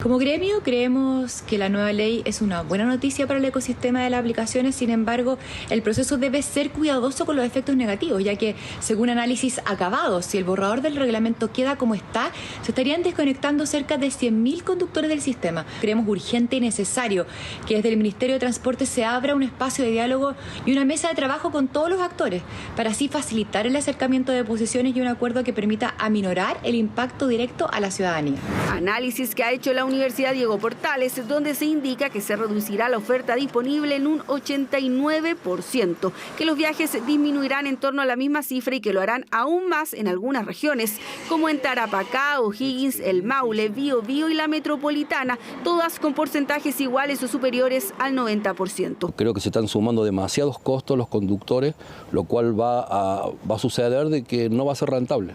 Como gremio creemos que la nueva ley es una buena noticia para el ecosistema de las aplicaciones, sin embargo, el proceso debe ser cuidadoso con los efectos negativos, ya que según análisis acabados, si el borrador del reglamento queda como está, se estarían desconectando cerca de 100.000 conductores del sistema. Creemos urgente y necesario que desde el Ministerio de Transporte se abra un espacio de diálogo y una mesa de trabajo con todos los actores, para así facilitar el acercamiento de posiciones y un acuerdo que permita aminorar el impacto directo a la ciudadanía. Análisis que ha hecho la Universidad Diego Portales, donde se indica que se reducirá la oferta disponible en un 89%, que los viajes disminuirán en torno a la misma cifra y que lo harán aún más en algunas regiones, como en Tarapacá, O'Higgins, el Maule, Biobío y la Metropolitana, todas con porcentajes iguales o superiores al 90%. Creo que se están sumando demasiados costos los conductores, lo cual va a suceder de que no va a ser rentable.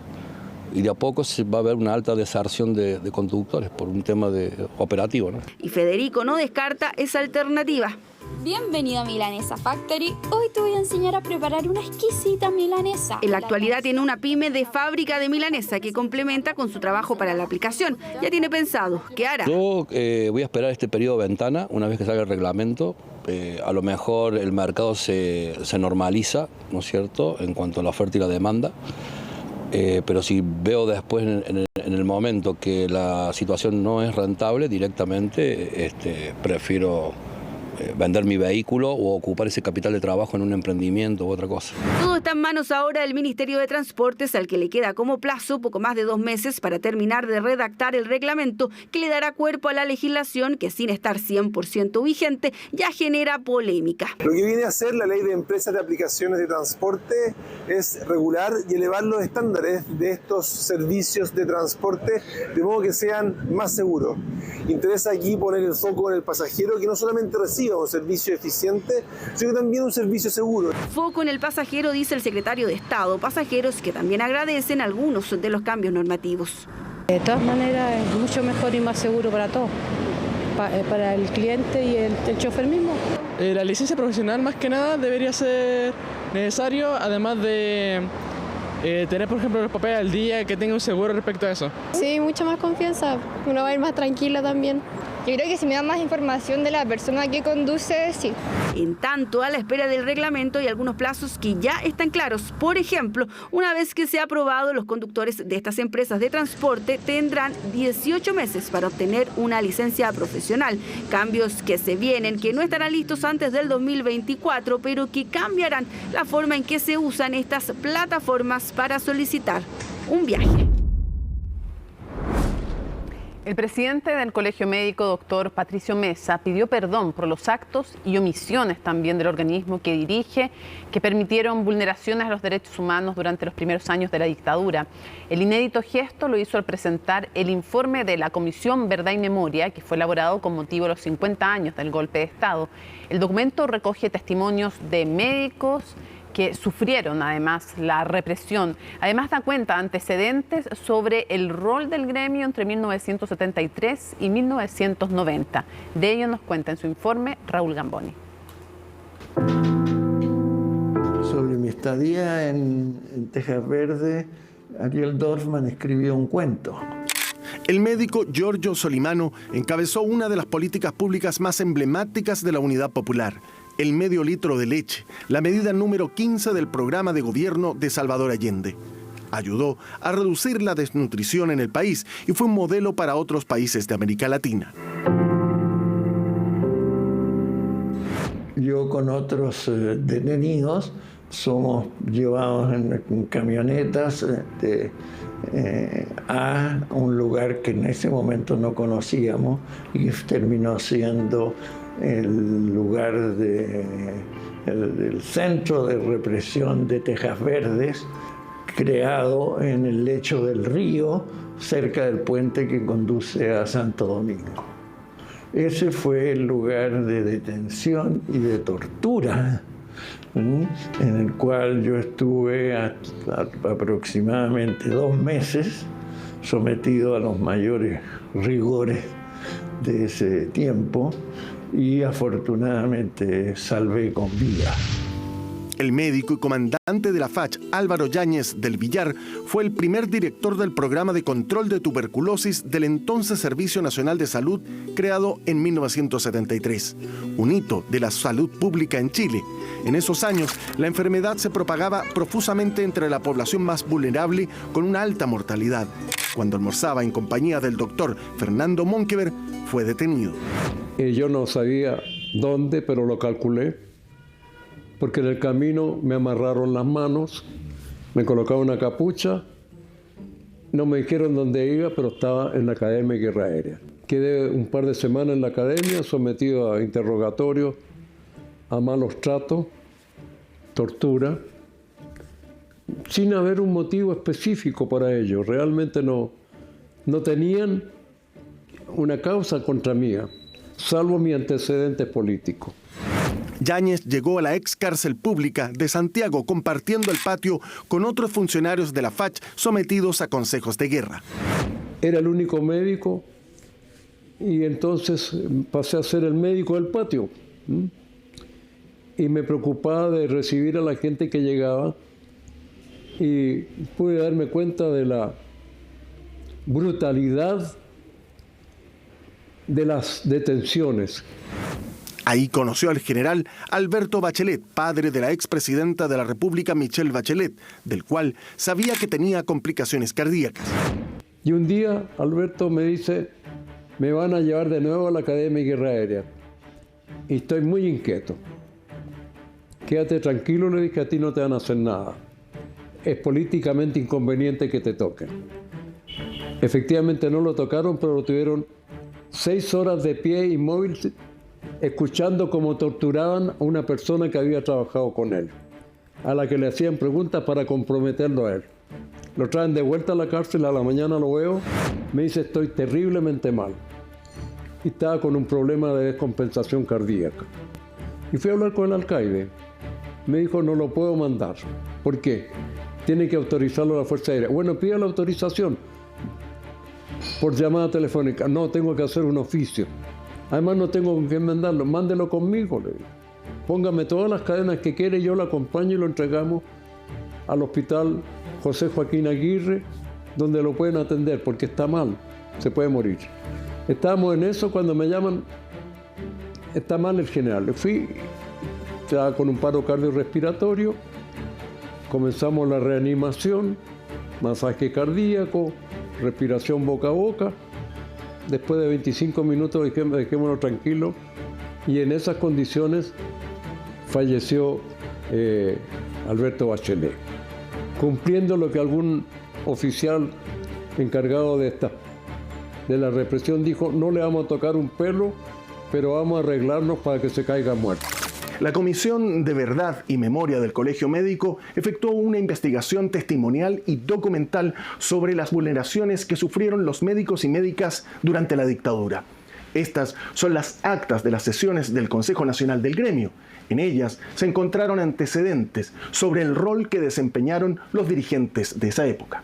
Y de a poco se va a ver una alta deserción de conductores por un tema operativo, ¿no? Y Federico no descarta esa alternativa. Bienvenido a Milanesa Factory. Hoy te voy a enseñar a preparar una exquisita milanesa. En la actualidad tiene una pyme de fábrica de milanesa que complementa con su trabajo para la aplicación. Ya tiene pensado qué hará. Yo voy a esperar este periodo de ventana, una vez que salga el reglamento. A lo mejor el mercado se normaliza, ¿no es cierto?, en cuanto a la oferta y la demanda. Pero si veo después en el momento que la situación no es rentable, directamente prefiero vender mi vehículo o ocupar ese capital de trabajo en un emprendimiento u otra cosa. Todo está en manos ahora del Ministerio de Transportes, al que le queda como plazo poco más de 2 meses para terminar de redactar el reglamento que le dará cuerpo a la legislación que, sin estar 100% vigente, ya genera polémica. Lo que viene a hacer la Ley de Empresas de Aplicaciones de Transporte es regular y elevar los estándares de estos servicios de transporte de modo que sean más seguros. Interesa aquí poner el foco en el pasajero, que no solamente reciba un servicio eficiente, sino también un servicio seguro. Foco en el pasajero, dice el secretario de Estado. Pasajeros que también agradecen algunos de los cambios normativos. De todas maneras es mucho mejor y más seguro para todos, para el cliente y el chofer mismo. La licencia profesional más que nada debería ser necesario, además de tener, por ejemplo, los papeles al día, que tenga un seguro respecto a eso. Sí, mucha más confianza, uno va a ir más tranquilo también. Yo creo que si me da más información de la persona que conduce, sí. En tanto, a la espera del reglamento hay algunos plazos que ya están claros. Por ejemplo, una vez que sea aprobado, los conductores de estas empresas de transporte tendrán 18 meses para obtener una licencia profesional. Cambios que se vienen, que no estarán listos antes del 2024, pero que cambiarán la forma en que se usan estas plataformas para solicitar un viaje. El presidente del Colegio Médico, doctor Patricio Mesa, pidió perdón por los actos y omisiones también del organismo que dirige, que permitieron vulneraciones a los derechos humanos durante los primeros años de la dictadura. El inédito gesto lo hizo al presentar el informe de la Comisión Verdad y Memoria, que fue elaborado con motivo de los 50 años del golpe de Estado. El documento recoge testimonios de médicos que sufrieron además la represión. Además da cuenta antecedentes sobre el rol del gremio entre 1973 y 1990. De ello nos cuenta en su informe Raúl Gamboni. Sobre mi estadía en Tejas Verde, Ariel Dorfman escribió un cuento. El médico Giorgio Solimano encabezó una de las políticas públicas más emblemáticas de la Unidad Popular, el medio litro de leche, la medida número 15 del programa de gobierno de Salvador Allende. Ayudó a reducir la desnutrición en el país y fue un modelo para otros países de América Latina. Yo con otros detenidos somos llevados en camionetas a un lugar que en ese momento no conocíamos y terminó siendo el lugar del centro de represión de Tejas Verdes, creado en el lecho del río, cerca del puente que conduce a Santo Domingo. Ese fue el lugar de detención y de tortura, en el cual yo estuve aproximadamente 2 meses sometido a los mayores rigores de ese tiempo y afortunadamente salvé con vida. El médico y comandante de la FACH, Álvaro Yáñez del Villar, fue el primer director del programa de control de tuberculosis del entonces Servicio Nacional de Salud, creado en 1973, un hito de la salud pública en Chile. En esos años, la enfermedad se propagaba profusamente entre la población más vulnerable con una alta mortalidad. Cuando almorzaba en compañía del doctor Fernando Monkever, fue detenido. Yo no sabía dónde, pero lo calculé, porque en el camino me amarraron las manos, me colocaron una capucha, no me dijeron dónde iba, pero estaba en la Academia de Guerra Aérea. Quedé un par de semanas en la academia, sometido a interrogatorios, a malos tratos, tortura, sin haber un motivo específico para ello. Realmente no tenían una causa contra mí, salvo mi antecedente político. Yáñez llegó a la ex cárcel pública de Santiago compartiendo el patio con otros funcionarios de la FACH sometidos a consejos de guerra. Era el único médico y entonces pasé a ser el médico del patio. Y me preocupaba de recibir a la gente que llegaba y pude darme cuenta de la brutalidad de las detenciones. Ahí conoció al general Alberto Bachelet, padre de la expresidenta de la República, Michelle Bachelet, del cual sabía que tenía complicaciones cardíacas. Y un día Alberto me dice, me van a llevar de nuevo a la Academia de Guerra Aérea. Y estoy muy inquieto. Quédate tranquilo, le dije, a ti no te van a hacer nada. Es políticamente inconveniente que te toquen. Efectivamente no lo tocaron, pero lo tuvieron 6 horas de pie inmóvil, escuchando cómo torturaban a una persona que había trabajado con él, a la que le hacían preguntas para comprometerlo a él. Lo traen de vuelta a la cárcel, a la mañana lo veo, me dice, estoy terriblemente mal. Y estaba con un problema de descompensación cardíaca. Y fui a hablar con el alcaide. Me dijo, no lo puedo mandar. ¿Por qué? Tiene que autorizarlo la Fuerza Aérea. Bueno, pida la autorización por llamada telefónica. No, tengo que hacer un oficio. Además no tengo con quién mandarlo, mándelo conmigo, le digo. Póngame todas las cadenas que quiere, yo lo acompaño y lo entregamos al hospital José Joaquín Aguirre, donde lo pueden atender, porque está mal, se puede morir. Estábamos en eso cuando me llaman, está mal el general. Le fui, ya con un paro cardiorrespiratorio, comenzamos la reanimación, masaje cardíaco, respiración boca a boca. Después de 25 minutos dejémonos tranquilos y en esas condiciones falleció Alberto Bachelet, cumpliendo lo que algún oficial encargado de la represión dijo, no le vamos a tocar un pelo, pero vamos a arreglarnos para que se caiga muerto. La Comisión de Verdad y Memoria del Colegio Médico efectuó una investigación testimonial y documental sobre las vulneraciones que sufrieron los médicos y médicas durante la dictadura. Estas son las actas de las sesiones del Consejo Nacional del Gremio. En ellas se encontraron antecedentes sobre el rol que desempeñaron los dirigentes de esa época.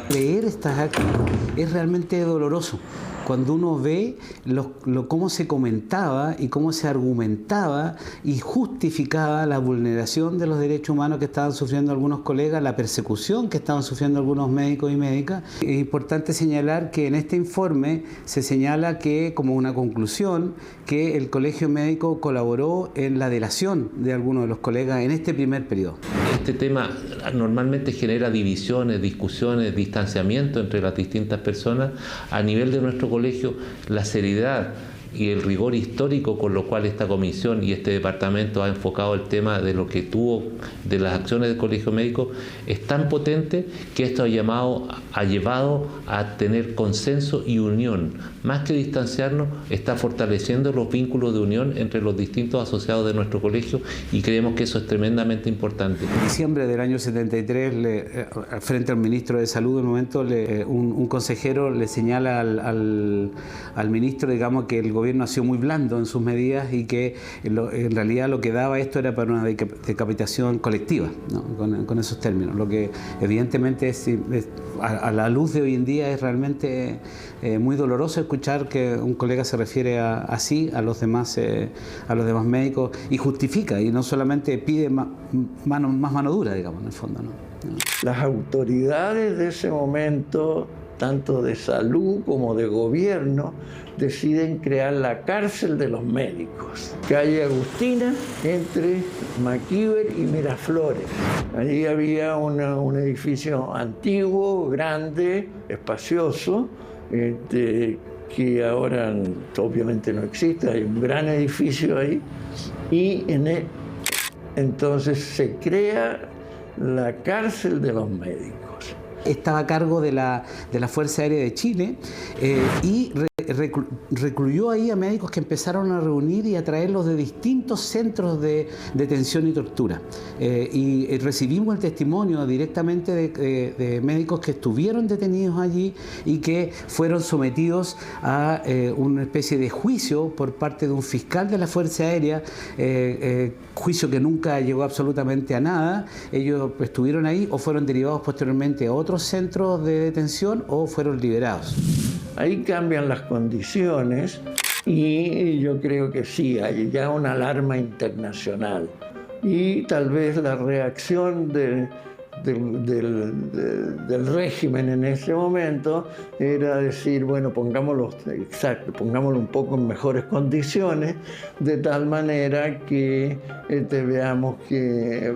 Leer estas actas es realmente doloroso. Cuando uno ve cómo se comentaba y cómo se argumentaba y justificaba la vulneración de los derechos humanos que estaban sufriendo algunos colegas, la persecución que estaban sufriendo algunos médicos y médicas, es importante señalar que en este informe se señala que, como una conclusión, que el Colegio Médico colaboró en la delación de algunos de los colegas en este primer periodo. Este tema normalmente genera divisiones, discusiones, distanciamiento entre las distintas personas. A nivel de nuestro colegio, la seriedad y el rigor histórico con lo cual esta comisión y este departamento ha enfocado el tema de lo que tuvo, de las acciones del Colegio Médico, es tan potente que esto ha llevado a tener consenso y unión. Más que distanciarnos, está fortaleciendo los vínculos de unión entre los distintos asociados de nuestro colegio y creemos que eso es tremendamente importante. En diciembre del año 73, frente al ministro de Salud, en un momento un consejero le señala al ministro, digamos, que el gobierno ha sido muy blando en sus medidas y que en realidad lo que daba esto era para una decapitación colectiva, ¿no? con esos términos. Lo que evidentemente a la luz de hoy en día es realmente muy doloroso escuchar que un colega se refiere así a los demás médicos y justifica, y no solamente pide más mano dura, digamos, en el fondo, ¿no? Las autoridades de ese momento, tanto de salud como de gobierno, deciden crear la cárcel de los médicos. Calle Agustina, entre Maquiver y Miraflores. Allí había un edificio antiguo, grande, espacioso, que ahora obviamente no existe, hay un gran edificio ahí, y entonces se crea la cárcel de los médicos. Estaba a cargo de la Fuerza Aérea de Chile y recluyó ahí a médicos que empezaron a reunir y a traerlos de distintos centros de detención y tortura. Y recibimos el testimonio directamente de médicos que estuvieron detenidos allí y que fueron sometidos a una especie de juicio por parte de un fiscal de la Fuerza Aérea, juicio que nunca llegó absolutamente a nada. Ellos estuvieron ahí o fueron derivados posteriormente a otros centros de detención o fueron liberados. Ahí cambian las condiciones y yo creo que sí, hay ya una alarma internacional. Y tal vez la reacción del régimen en ese momento era decir, bueno, pongámoslo un poco en mejores condiciones, de tal manera que veamos que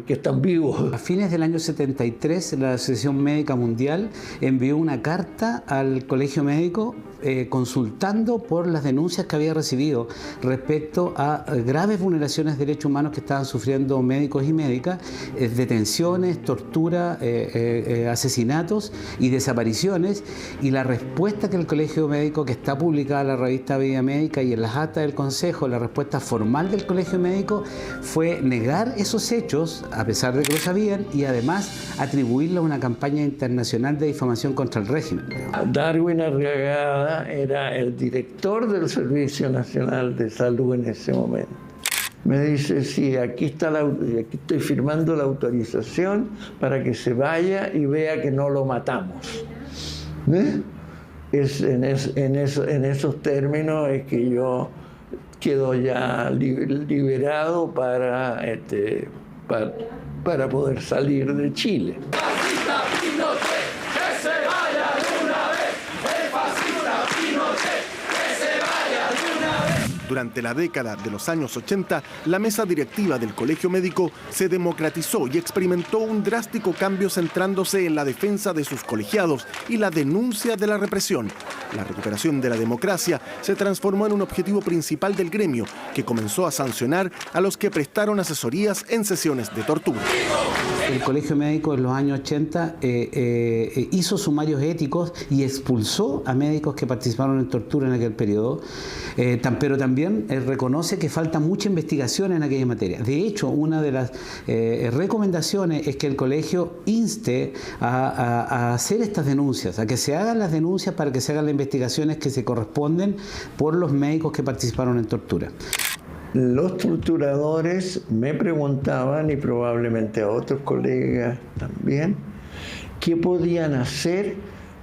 están vivos. A fines del año 73, la Asociación Médica Mundial envió una carta al Colegio Médico consultando por las denuncias que había recibido respecto a graves vulneraciones de derechos humanos que estaban sufriendo médicos y médicas, detenciones, tortura, asesinatos y desapariciones, y la respuesta que el Colegio Médico, que está publicada en la revista Vida Médica y en las actas del Consejo, la respuesta formal del Colegio Médico fue negar esos hechos, a pesar de que lo sabían, y además atribuirlo a una campaña internacional de difamación contra el régimen. Darwin Arriagada era el director del Servicio Nacional de Salud en ese momento. Me dice, sí, aquí estoy firmando la autorización para que se vaya y vea que no lo matamos. En esos términos es que yo quedo ya liberado para poder salir de Chile. Durante la década de los años 80, la mesa directiva del Colegio Médico se democratizó y experimentó un drástico cambio centrándose en la defensa de sus colegiados y la denuncia de la represión. La recuperación de la democracia se transformó en un objetivo principal del gremio, que comenzó a sancionar a los que prestaron asesorías en sesiones de tortura. El Colegio Médico en los años 80 hizo sumarios éticos y expulsó a médicos que participaron en tortura en aquel periodo, pero también reconoce que falta mucha investigación en aquella materia. De hecho, una de las recomendaciones es que el colegio inste a hacer estas denuncias, a que se hagan las denuncias para que se hagan las investigaciones que se corresponden por los médicos que participaron en tortura. Los torturadores me preguntaban, y probablemente a otros colegas también, qué podían hacer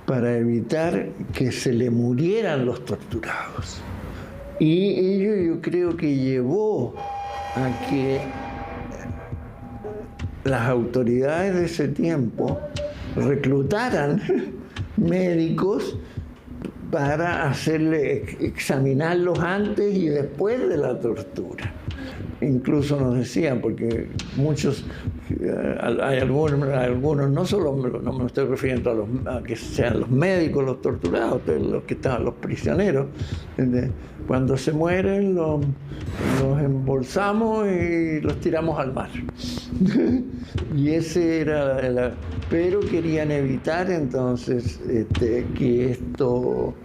para evitar que se le murieran los torturados. Y ello yo creo que llevó a que las autoridades de ese tiempo médicos para examinarlos antes y después de la tortura. incluso nos decían, porque muchos, hay algunos, no solo no me estoy refiriendo a que sean los médicos, los torturados, los que estaban, los prisioneros, cuando se mueren los embolsamos y los tiramos al mar. Y ese era pero querían evitar entonces que esto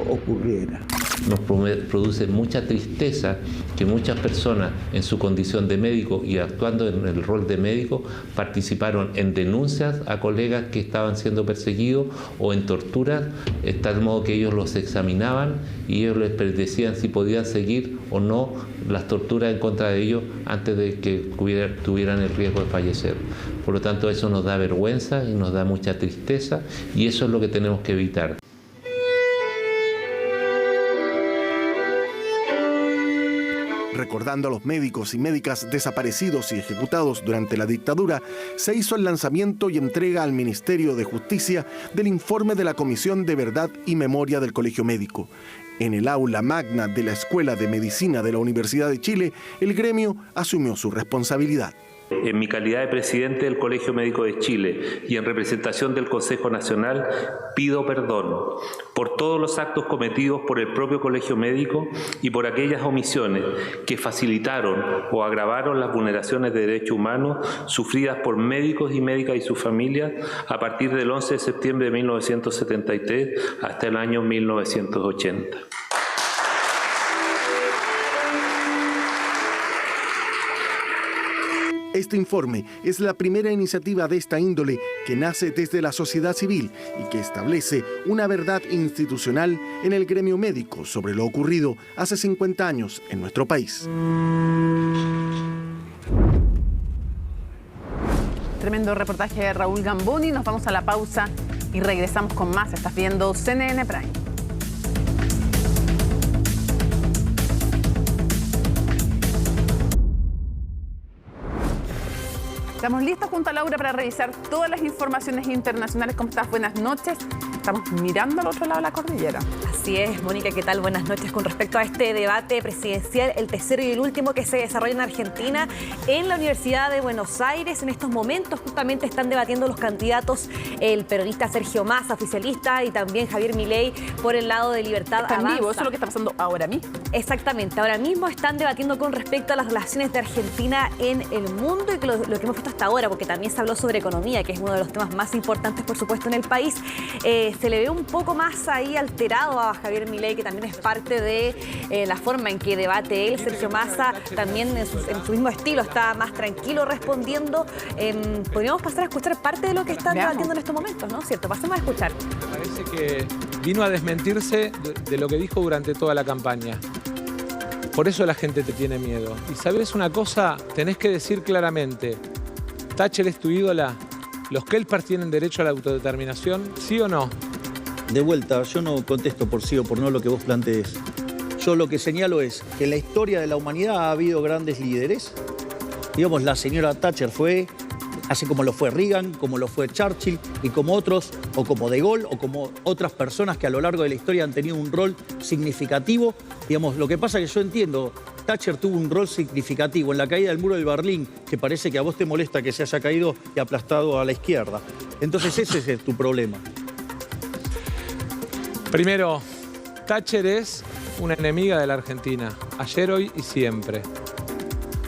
ocurriera. Nos produce mucha tristeza que muchas personas en su condición de médico y actuando en el rol de médico participaron en denuncias a colegas que estaban siendo perseguidos o en torturas, de tal modo que ellos los examinaban y ellos les decían si podían seguir o no las torturas en contra de ellos antes de que tuvieran el riesgo de fallecer. Por lo tanto, eso nos da vergüenza y nos da mucha tristeza y eso es lo que tenemos que evitar. Recordando a los médicos y médicas desaparecidos y ejecutados durante la dictadura, se hizo el lanzamiento y entrega al Ministerio de Justicia del informe de la Comisión de Verdad y Memoria del Colegio Médico. En el aula magna de la Escuela de Medicina de la Universidad de Chile, el gremio asumió su responsabilidad. En mi calidad de presidente del Colegio Médico de Chile y en representación del Consejo Nacional, pido perdón por todos los actos cometidos por el propio Colegio Médico y por aquellas omisiones que facilitaron o agravaron las vulneraciones de derechos humanos sufridas por médicos y médicas y sus familias a partir del 11 de septiembre de 1973 hasta el año 1980. Este informe es la primera iniciativa de esta índole que nace desde la sociedad civil y que establece una verdad institucional en el gremio médico sobre lo ocurrido hace 50 años en nuestro país. Tremendo reportaje de Raúl Gamboni. Nos vamos a la pausa y regresamos con más. Estás viendo CNN Prime. Estamos listos junto a Laura para revisar todas las informaciones internacionales. ¿Cómo estás? Buenas noches. Estamos mirando al otro lado de la cordillera. Así es, Mónica, ¿qué tal? Buenas noches. Con respecto a este debate presidencial, el tercero y el último que se desarrolla en Argentina, en la Universidad de Buenos Aires, en estos momentos justamente están debatiendo los candidatos, el peronista Sergio Massa, oficialista, y también Javier Milei por el lado de Libertad Avanza. Está en vivo, eso es lo que está pasando ahora mismo. Exactamente, ahora mismo están debatiendo con respecto a las relaciones de Argentina en el mundo y lo que hemos visto hasta ahora, porque también se habló sobre economía, que es uno de los temas más importantes, por supuesto, en el país. Se le ve un poco más ahí alterado a Javier Milei, que también es parte de la forma en que debate él. Sergio Massa también en su mismo estilo está más tranquilo respondiendo. Podríamos pasar a escuchar parte de lo que están debatiendo en estos momentos, ¿no? ¿Cierto? Pasemos a escuchar. Parece que vino a desmentirse de lo que dijo durante toda la campaña. Por eso la gente te tiene miedo. Y sabes una cosa, tenés que decir claramente, Thatcher es tu ídola, ¿los Kelpers tienen derecho a la autodeterminación? ¿Sí o no? De vuelta, yo no contesto por sí o por no lo que vos plantees. Yo lo que señalo es que en la historia de la humanidad ha habido grandes líderes. Digamos, la señora Thatcher fue, así como lo fue Reagan, como lo fue Churchill, y como otros, o como De Gaulle, o como otras personas que a lo largo de la historia han tenido un rol significativo. Digamos, lo que pasa es que yo entiendo, Thatcher tuvo un rol significativo en la caída del muro de Berlín, que parece que a vos te molesta que se haya caído y aplastado a la izquierda. Entonces ese es tu problema. Primero, Thatcher es una enemiga de la Argentina, ayer, hoy y siempre.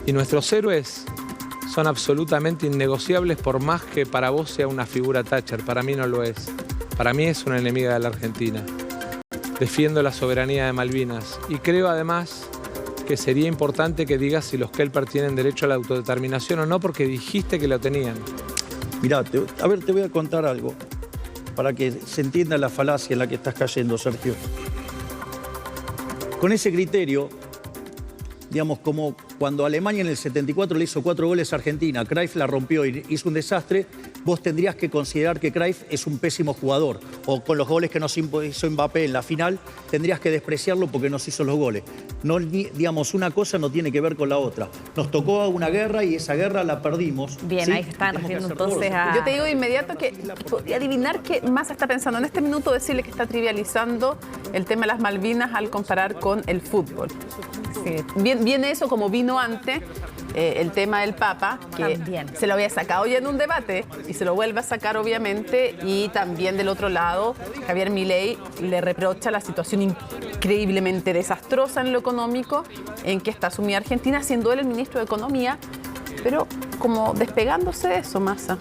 Y nuestros héroes son absolutamente innegociables, por más que para vos sea una figura Thatcher. Para mí no lo es. Para mí es una enemiga de la Argentina. Defiendo la soberanía de Malvinas y creo además que sería importante que digas si los Kelpers tienen derecho a la autodeterminación o no, porque dijiste que lo tenían. Mirá, te voy a contar algo para que se entienda la falacia en la que estás cayendo, Sergio. Con ese criterio, digamos, como cuando Alemania en el 74 le hizo 4 goles a Argentina, Cruyff la rompió y hizo un desastre, vos tendrías que considerar que Cruyff es un pésimo jugador, o con los goles que nos hizo Mbappé en la final, tendrías que despreciarlo porque nos hizo los goles. No, digamos, una cosa no tiene que ver con la otra. Nos tocó una guerra y esa guerra la perdimos. Bien, ¿sí? Ahí se están refiriendo entonces a... Yo te digo de inmediato que podría adivinar que Massa está pensando en este minuto, decirle que está trivializando el tema de las Malvinas al comparar con el fútbol. Sí. Viene eso como vino antes, el tema del Papa, que también se lo había sacado ya en un debate y se lo vuelve a sacar obviamente, y también del otro lado Javier Milei le reprocha la situación increíblemente desastrosa en lo económico en que está sumida Argentina, siendo él el ministro de Economía, pero como despegándose de eso, Massa.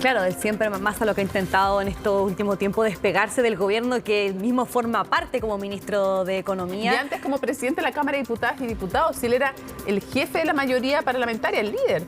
Claro, él siempre Massa lo que ha intentado en estos últimos tiempos despegarse del gobierno que él mismo forma parte como ministro de Economía. Y antes como presidente de la Cámara de Diputadas y Diputados, si él era el jefe de la mayoría parlamentaria, el líder.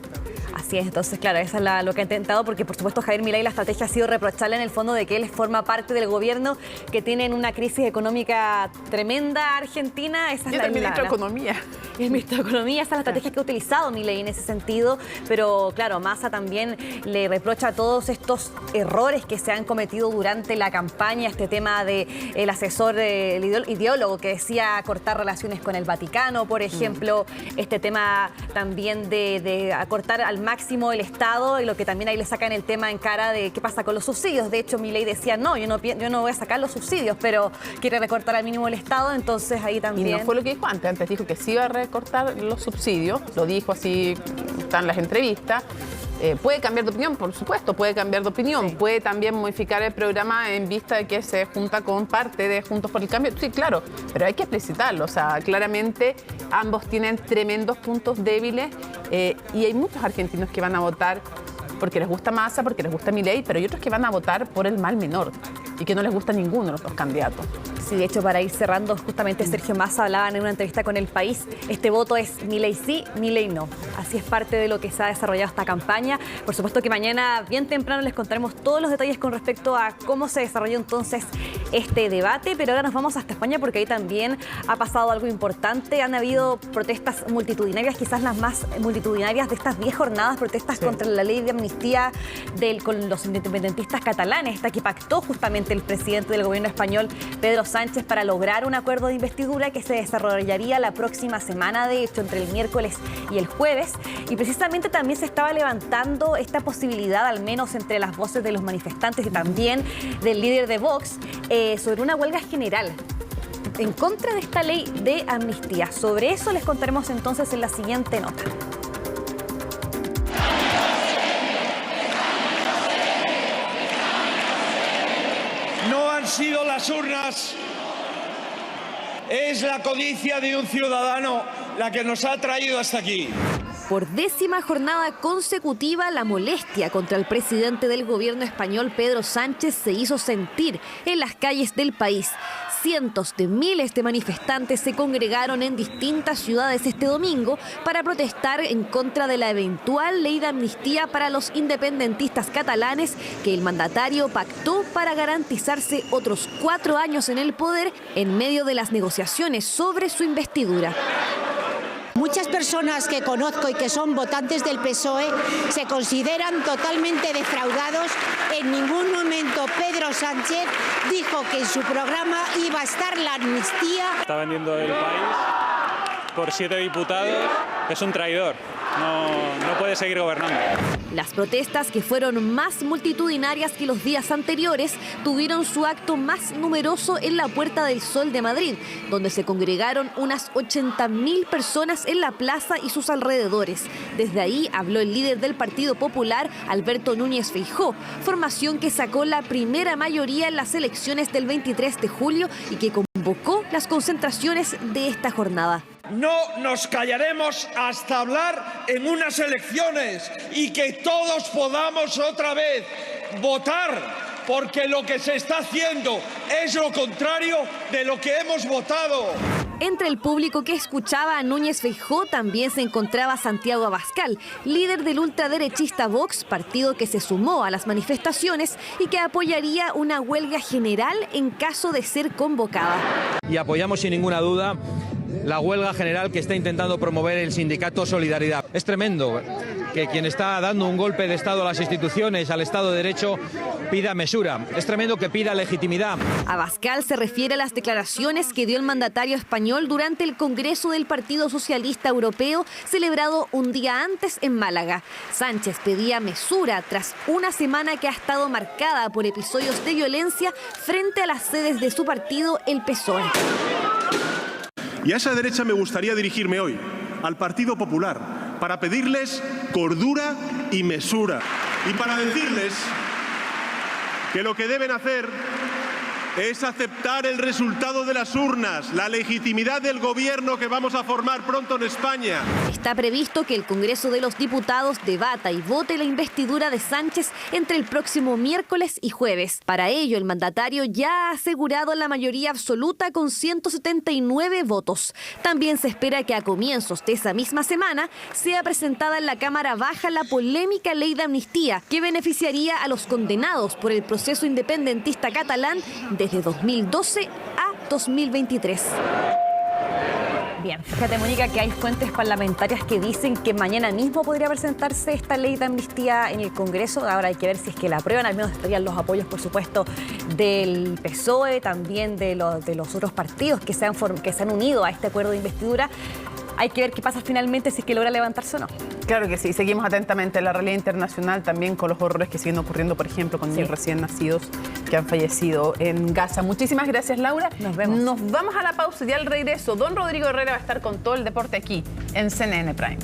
Así es, entonces claro, eso es lo que ha intentado, porque por supuesto Javier Milei la estrategia ha sido reprocharle en el fondo de que él forma parte del gobierno que tiene una crisis económica tremenda Argentina. Esa es el ministro de Economía. El ministro de Economía, esa es la estrategia que ha utilizado Milei en ese sentido, pero claro, Massa también le reprocha todos estos errores que se han cometido durante la campaña, este tema del asesor, el ideólogo que decía cortar relaciones con el Vaticano, por ejemplo, este tema también de acortar al máximo el Estado, y lo que también ahí le sacan el tema en cara de qué pasa con los subsidios. De hecho, Milei decía, no, yo no voy a sacar los subsidios, pero quiere recortar al mínimo el Estado, entonces ahí también... Y no fue lo que dijo antes. Antes dijo que sí iba a recortar los subsidios, lo dijo así, están las entrevistas. Puede cambiar de opinión, por supuesto, puede cambiar de opinión. Sí. Puede también modificar el programa en vista de que se junta con parte de Juntos por el Cambio. Sí, claro, pero hay que explicitarlo. O sea, claramente ambos tienen tremendos puntos débiles y hay muchos argentinos que van a votar porque les gusta Massa, porque les gusta Milei, pero hay otros que van a votar por el mal menor y que no les gusta ninguno de los dos candidatos. Sí, de hecho, para ir cerrando, justamente Sergio Massa hablaba en una entrevista con El País, este voto es Milei sí, Milei no. Así es parte de lo que se ha desarrollado esta campaña. Por supuesto que mañana, bien temprano, les contaremos todos los detalles con respecto a cómo se desarrolló entonces este debate, pero ahora nos vamos hasta España porque ahí también ha pasado algo importante. Han habido protestas multitudinarias, quizás las más multitudinarias de estas 10 jornadas, protestas contra la ley de amnistía con los independentistas catalanes, esta que pactó justamente el presidente del gobierno español, Pedro Sánchez, para lograr un acuerdo de investidura que se desarrollaría la próxima semana, de hecho, entre el miércoles y el jueves. Y precisamente también se estaba levantando esta posibilidad, al menos entre las voces de los manifestantes y también del líder de Vox, sobre una huelga general en contra de esta ley de amnistía. Sobre eso les contaremos entonces en la siguiente nota. No han sido las urnas, es la codicia de un ciudadano la que nos ha traído hasta aquí. Por 10ª jornada consecutiva, la molestia contra el presidente del gobierno español, Pedro Sánchez, se hizo sentir en las calles del país. Cientos de miles de manifestantes se congregaron en distintas ciudades este domingo para protestar en contra de la eventual ley de amnistía para los independentistas catalanes que el mandatario pactó para garantizarse otros 4 años en el poder en medio de las negociaciones sobre su investidura. Muchas personas que conozco y que son votantes del PSOE se consideran totalmente defraudados. En ningún momento Pedro Sánchez dijo que en su programa iba a estar la amnistía. Está vendiendo el país por 7 diputados. Es un traidor. No puede seguir gobernando. Las protestas, que fueron más multitudinarias que los días anteriores, tuvieron su acto más numeroso en la Puerta del Sol de Madrid, donde se congregaron unas 80.000 personas en la plaza y sus alrededores. Desde ahí habló el líder del Partido Popular, Alberto Núñez Feijóo, formación que sacó la primera mayoría en las elecciones del 23 de julio y que convocó las concentraciones de esta jornada. No nos callaremos hasta hablar en unas elecciones y que todos podamos otra vez votar, porque lo que se está haciendo es lo contrario de lo que hemos votado. Entre el público que escuchaba a Núñez Feijóo también se encontraba Santiago Abascal, líder del ultraderechista Vox, partido que se sumó a las manifestaciones y que apoyaría una huelga general en caso de ser convocada. Y apoyamos sin ninguna duda la huelga general que está intentando promover el sindicato Solidaridad. Es tremendo que quien está dando un golpe de Estado a las instituciones, al Estado de Derecho, pida mesura. Es tremendo que pida legitimidad. Abascal se refiere a las declaraciones que dio el mandatario español durante el Congreso del Partido Socialista Europeo, celebrado un día antes en Málaga. Sánchez pedía mesura tras una semana que ha estado marcada por episodios de violencia frente a las sedes de su partido, el PSOE. Y a esa derecha me gustaría dirigirme hoy, al Partido Popular, para pedirles cordura y mesura. Y para decirles que lo que deben hacer es aceptar el resultado de las urnas, la legitimidad del gobierno que vamos a formar pronto en España. Está previsto que el Congreso de los Diputados debata y vote la investidura de Sánchez entre el próximo miércoles y jueves. Para ello, el mandatario ya ha asegurado la mayoría absoluta con 179 votos. También se espera que a comienzos de esa misma semana sea presentada en la Cámara Baja la polémica ley de amnistía que beneficiaría a los condenados por el proceso independentista catalán desde 2012 a 2023. Bien, fíjate, Mónica, que hay fuentes parlamentarias que dicen que mañana mismo podría presentarse esta ley de amnistía en el Congreso. Ahora hay que ver si es que la aprueban, al menos estarían los apoyos, por supuesto, del PSOE, también de los otros partidos que se han unido a este acuerdo de investidura. Hay que ver qué pasa finalmente, si es que logra levantarse o no. Claro que sí, seguimos atentamente la realidad internacional, también con los horrores que siguen ocurriendo, por ejemplo, con niños recién nacidos que han fallecido en Gaza. Muchísimas gracias, Laura. Nos vemos. Nos vamos a la pausa y al regreso, don Rodrigo Herrera va a estar con todo el deporte aquí en CNN Prime.